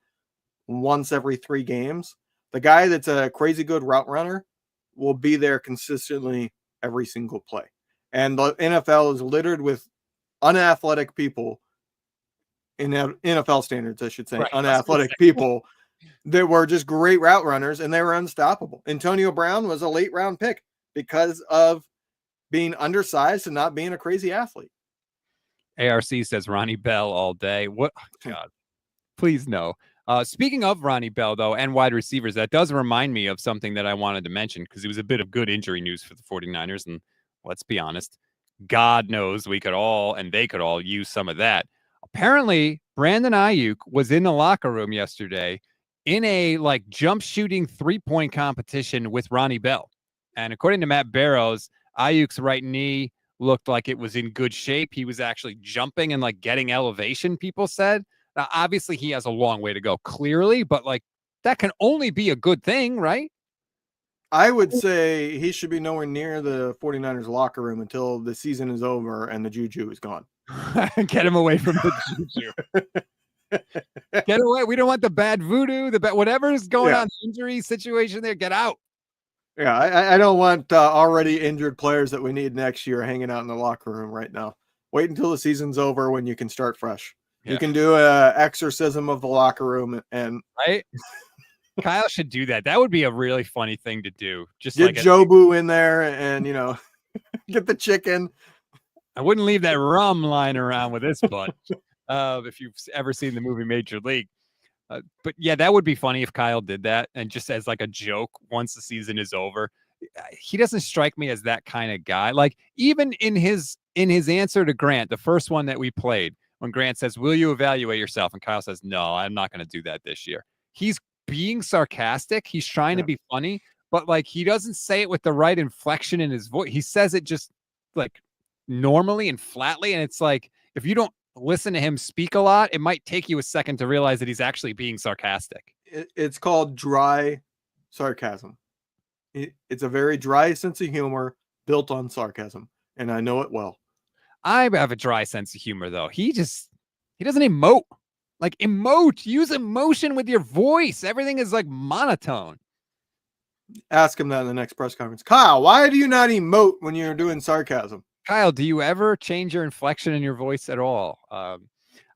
once every 3 games. The guy that's a crazy good route runner will be there consistently every single play. And the NFL is littered with unathletic people, in NFL standards, I should say, Right. unathletic people that were just great route runners, and they were unstoppable. Antonio Brown was a late round pick because of being undersized and not being a crazy athlete. ARC says Ronnie Bell all day. What? God, please no. Speaking of Ronnie Bell, though, and wide receivers, that does remind me of something that I wanted to mention, because it was a bit of good injury news for the 49ers. And let's be honest, God knows we could all, and they could all use some of that. Apparently, Brandon Ayuk was in the locker room yesterday in a like jump shooting 3-point competition with Ronnie Bell. And according to Matt Barrows, Ayuk's right knee looked like it was in good shape. He was actually jumping and like getting elevation, people said. Now, obviously, he has a long way to go, clearly, but like that can only be a good thing, right? I would say he should be nowhere near the 49ers locker room until the season is over and the juju is gone. Get him away from the juju. Get away. We don't want the bad voodoo, whatever is going on, the injury situation there. Get out. Yeah, I don't want already injured players that we need next year hanging out in the locker room right now. Wait until the season's over when you can start fresh. Yeah. You can do a exorcism of the locker room and right. Kyle should do that. That would be a really funny thing to do. Just get like Jobu in there and, get the chicken. I wouldn't leave that rum lying around with this bunch. If you've ever seen the movie Major League. But yeah, that would be funny if Kyle did that, and just as like a joke once the season is over. He doesn't strike me as that kind of guy. Like even in his answer to Grant, the first one that we played, when Grant says, "Will you evaluate yourself?" and Kyle says, "No, I'm not going to do that this year." He's being sarcastic. He's trying to be funny, but like he doesn't say it with the right inflection in his voice. He says it just like normally and flatly, and it's like if you don't listen to him speak a lot, it might take you a second to realize that he's actually being sarcastic. It's called dry sarcasm. It's a very dry sense of humor built on sarcasm, and I know it well. I have a dry sense of humor, though. He doesn't emote. Like emote, use emotion with your voice. Everything is like monotone. Ask him that in the next press conference. Kyle, why do you not emote when you're doing sarcasm? Kyle, do you ever change your inflection in your voice at all?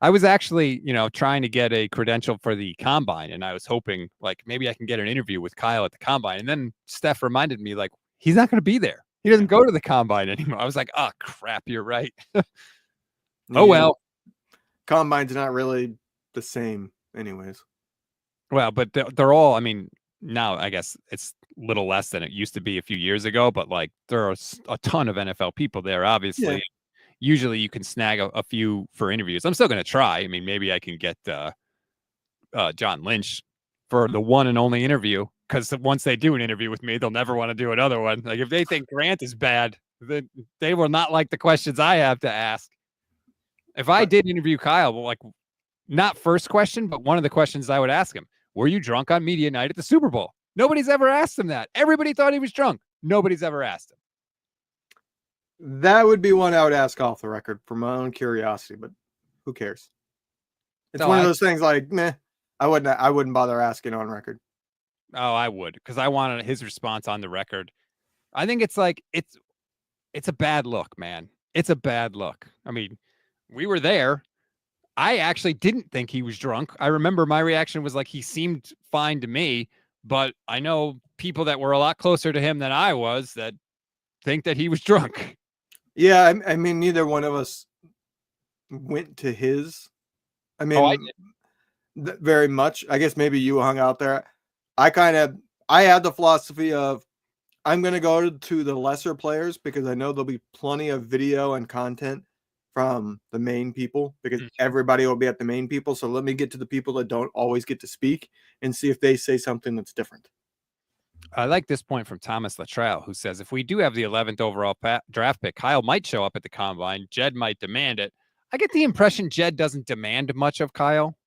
I was actually, trying to get a credential for the combine, and I was hoping like maybe I can get an interview with Kyle at the combine. And then Steph reminded me like he's not going to be there. He doesn't go to the combine anymore. I was like, oh crap, you're right. Oh well. Combine's not really the same anyways. Well, but they're all, I mean, now I guess it's a little less than it used to be a few years ago, but like there are a ton of NFL people there, obviously. Yeah. Usually you can snag a few for interviews. I'm still going to try. I mean, maybe I can get John Lynch for the one and only interview. because once they do an interview with me, they'll never want to do another one. Like if they think Grant is bad, then they will not like the questions I have to ask. If I did interview Kyle, well, like not first question, but one of the questions I would ask him, were you drunk on media night at the Super Bowl? Nobody's ever asked him that. Everybody thought he was drunk. Nobody's ever asked him. That would be one I would ask off the record for my own curiosity, but who cares? It's one of those things like, meh, I wouldn't bother asking on record. Oh, I would, because I wanted his response on the record. I think it's like it's a bad look, man. It's a bad look. I mean, we were there. I actually didn't think he was drunk. I remember my reaction was like he seemed fine to me, but I know people that were a lot closer to him than I was that think that he was drunk. Yeah, I mean, neither one of us went to his. I mean, very much. I guess maybe you hung out there. I had the philosophy of I'm going to go to the lesser players because I know there'll be plenty of video and content from the main people because everybody will be at the main people. So let me get to the people that don't always get to speak and see if they say something that's different. I like this point from Thomas Luttrell, who says, if we do have the 11th overall draft pick, Kyle might show up at the combine. Jed might demand it. I get the impression Jed doesn't demand much of Kyle.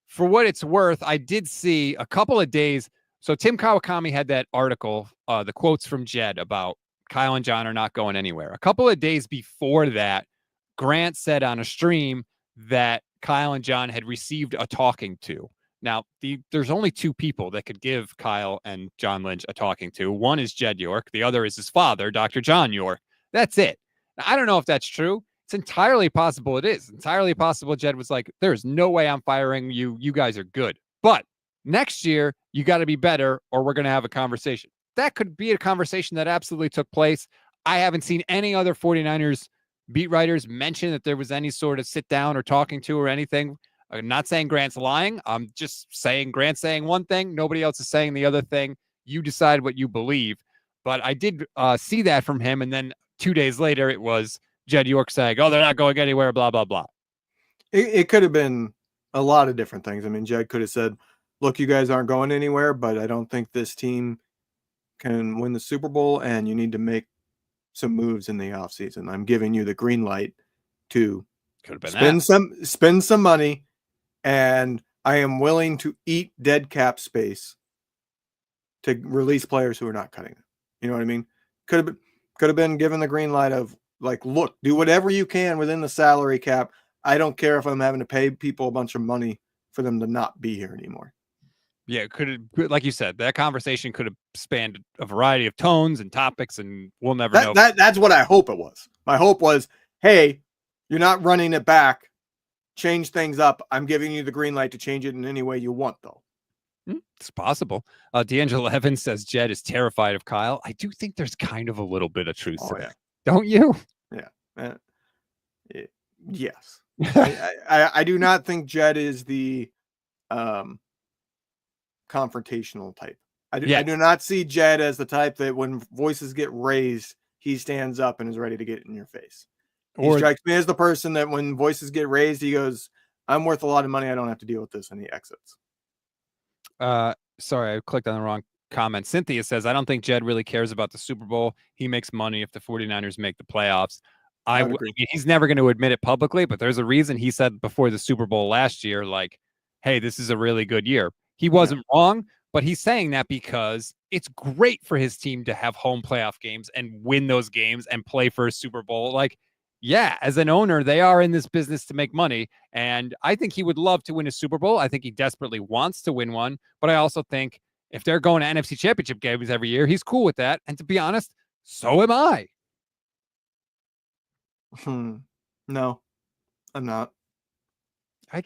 For what it's worth, I did see a couple of days. So Tim Kawakami had that article, the quotes from Jed about Kyle and John are not going anywhere. A couple of days before that, Grant said on a stream that Kyle and John had received a talking to. Now, there's only two people that could give Kyle and John Lynch a talking to. One is Jed York. The other is his father, Dr. John York. That's it. Now, I don't know if that's true. It's entirely possible it is. Entirely possible Jed was like, there's no way I'm firing you. You guys are good. But next year, you got to be better or we're going to have a conversation. That could be a conversation that absolutely took place. I haven't seen any other 49ers beat writers mention that there was any sort of sit down or talking to or anything. I'm not saying Grant's lying. I'm just saying Grant's saying one thing. Nobody else is saying the other thing. You decide what you believe. But I did see that from him. And then 2 days later, it was Jed York saying, oh, they're not going anywhere, blah, blah, blah. It could have been a lot of different things. I mean, Jed could have said, look, you guys aren't going anywhere, but I don't think this team can win the Super Bowl, and you need to make some moves in the offseason. I'm giving you the green light to spend some money, and I am willing to eat dead cap space to release players who are not cutting it. You know what I mean? Could have been given the green light of like, look, do whatever you can within the salary cap. I don't care if I'm having to pay people a bunch of money for them to not be here anymore. Yeah, it could have, like you said, that conversation could have spanned a variety of tones and topics, and we'll never know. That's what I hope it was. My hope was, hey, you're not running it back. Change things up. I'm giving you the green light to change it in any way you want, though. It's possible. D'Angelo Evans says Jed is terrified of Kyle. I do think there's kind of a little bit of truth to that. Don't you? Yeah. Yes. I do not think Jed is the confrontational type. I do not see Jed as the type that when voices get raised, he stands up and is ready to get in your face. He strikes me as the person that when voices get raised, he goes, I'm worth a lot of money. I don't have to deal with this. And he exits. Sorry, I clicked on the wrong comment. Cynthia says, I don't think Jed really cares about the Super Bowl. He makes money if the 49ers make the playoffs. I mean, he's never going to admit it publicly, but there's a reason he said before the Super Bowl last year, like, hey, this is a really good year. He wasn't wrong, but he's saying that because it's great for his team to have home playoff games and win those games and play for a Super Bowl. Like, yeah, as an owner, they are in this business to make money. And I think he would love to win a Super Bowl. I think he desperately wants to win one. But I also think if they're going to NFC Championship games every year, he's cool with that. And to be honest, so am I. No, I'm not.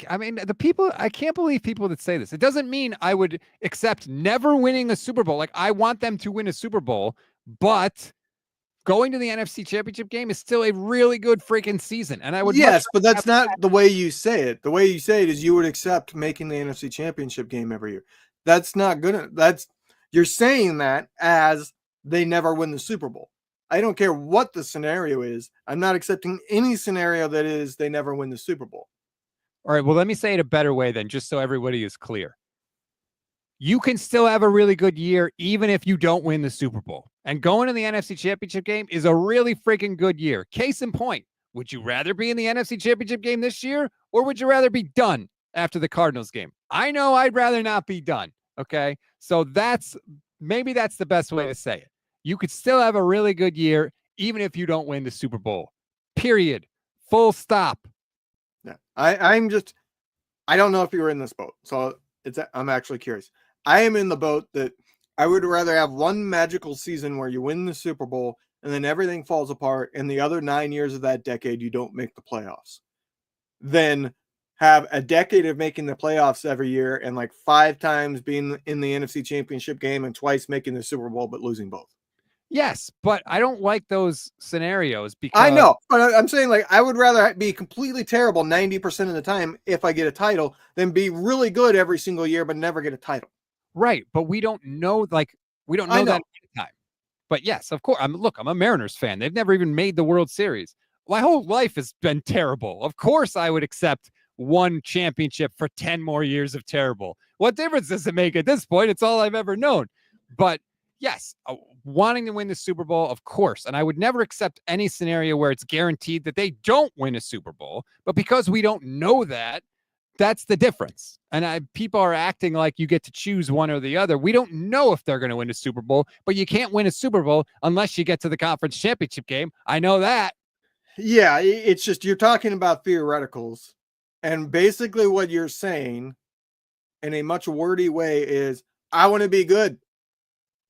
I mean, I can't believe people that say this. It doesn't mean I would accept never winning a Super Bowl. Like, I want them to win a Super Bowl, but going to the NFC Championship game is still a really good freaking season. And I would. Yes, but that's not the way you say it. The way you say it is you would accept making the NFC Championship game every year. That's not good. You're saying that as they never win the Super Bowl. I don't care what the scenario is. I'm not accepting any scenario that is they never win the Super Bowl. All right, well, let me say it a better way then, just so everybody is clear. you can still have a really good year even if you don't win the Super Bowl. And going to the NFC Championship game is a really freaking good year. Case in point, would you rather be in the NFC Championship game this year, or would you rather be done after the Cardinals game? I know I'd rather not be done. Okay. So maybe that's the best way to say it. You could still have a really good year even if you don't win the Super Bowl. Period. Full stop. Yeah. I don't know if you were in this boat. So I'm actually curious. I am in the boat that I would rather have one magical season where you win the Super Bowl and then everything falls apart, and the other 9 years of that decade you don't make the playoffs, than have a decade of making the playoffs every year and like 5 times being in the NFC Championship game and twice making the Super Bowl but losing both. Yes, but I don't like those scenarios because I know, but I'm saying, like, I would rather be completely terrible 90% of the time if I get a title than be really good every single year but never get a title. Right, but we don't know that ahead of time. But yes, of course. I'm a Mariners fan. They've never even made the World Series. My whole life has been terrible. Of course, I would accept one championship for 10 more years of terrible. What difference does it make at this point? It's all I've ever known. But yes, wanting to win the Super Bowl, of course. And I would never accept any scenario where it's guaranteed that they don't win a Super Bowl. But because we don't know that, that's the difference. And people are acting like you get to choose one or the other. We don't know if they're going to win a Super Bowl, but you can't win a Super Bowl unless you get to the conference championship game. I know that. Yeah, it's just you're talking about theoreticals. And basically what you're saying in a much wordy way is, I want to be good.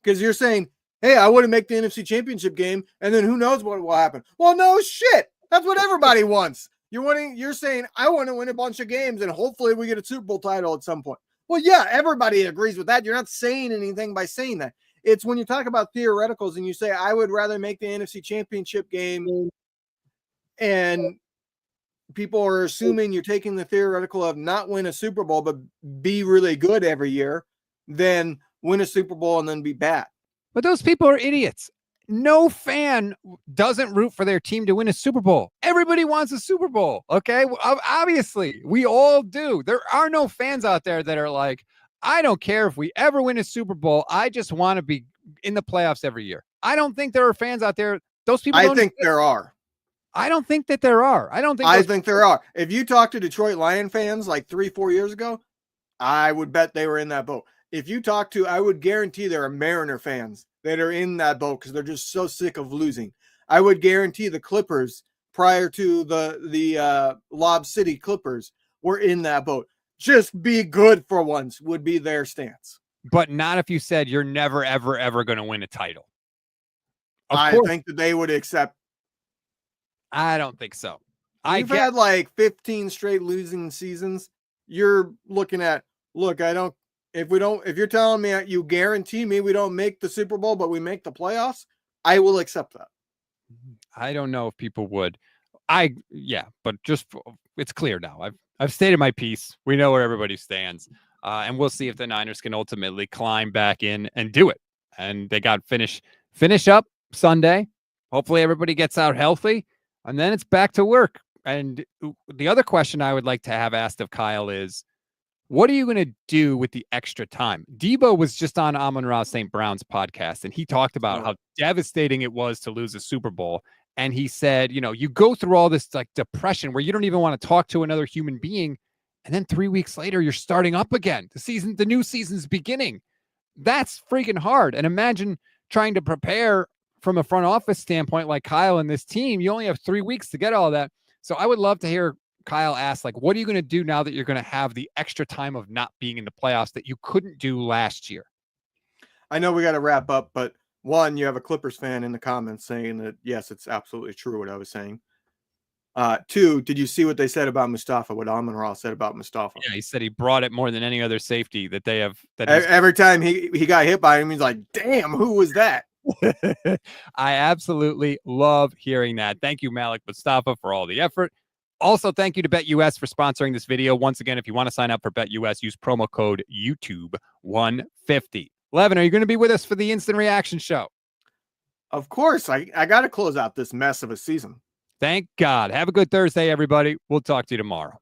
Because you're saying, hey, I want to make the NFC Championship game, and then who knows what will happen. Well, no shit. That's what everybody wants. You're saying, I want to win a bunch of games and hopefully we get a Super Bowl title at some point. Well, yeah, everybody agrees with that. You're not saying anything by saying that. It's when you talk about theoreticals and you say, I would rather make the NFC Championship game, and people are assuming you're taking the theoretical of not win a Super Bowl, but be really good every year, than win a Super Bowl and then be bad. But those people are idiots. No fan doesn't root for their team to win a Super Bowl. Everybody wants a Super Bowl. Okay. Obviously, we all do. There are no fans out there that are like, I don't care if we ever win a Super Bowl. I just want to be in the playoffs every year. I don't think there are fans out there. Those people. I think there are. I don't think that there are. I think there are. If you talk to Detroit Lion fans like 3-4 years ago, I would bet they were in that boat. If you talk to, I would guarantee there are Mariner fans that are in that boat because they're just so sick of losing. I would guarantee the Clippers prior to the Lob City Clippers were in that boat. Just be good for once would be their stance. But not if you said you're never, ever, ever going to win a title. I think that they would accept. I don't think so. You've had like 15 straight losing seasons. You're looking at, if you're telling me you guarantee me we don't make the Super Bowl, but we make the playoffs, I will accept that. I don't know if people would. But it's clear now. I've stated my piece. We know where everybody stands. And we'll see if the Niners can ultimately climb back in and do it. And they got finish up Sunday. Hopefully everybody gets out healthy, and then it's back to work. And the other question I would like to have asked of Kyle is, what are you going to do with the extra time? Debo was just on Amon-Ra St. Brown's podcast, and he talked about how devastating it was to lose a Super Bowl. And he said, you go through all this like depression where you don't even want to talk to another human being. And then 3 weeks later, you're starting up again. The new season's beginning. That's freaking hard. And imagine trying to prepare from a front office standpoint, like Kyle and this team. You only have 3 weeks to get all that. So I would love to hear Kyle ask, like, what are you going to do now that you're going to have the extra time of not being in the playoffs that you couldn't do last year? I know we got to wrap up, but one, you have a Clippers fan in the comments saying that, yes, it's absolutely true what I was saying. Two, did you see what they said about Mustafa, what Amon-Ra said about Mustafa? Yeah, he said he brought it more than any other safety that they have. Every time he got hit by him, he's like, damn, who was that? I absolutely love hearing that. Thank you, Malik Mustafa, for all the effort. Also, thank you to BetUS for sponsoring this video. Once again, if you want to sign up for BetUS, use promo code YouTube150. Levin, are you going to be with us for the instant reaction show? Of course. I got to close out this mess of a season. Thank God. Have a good Thursday, everybody. We'll talk to you tomorrow.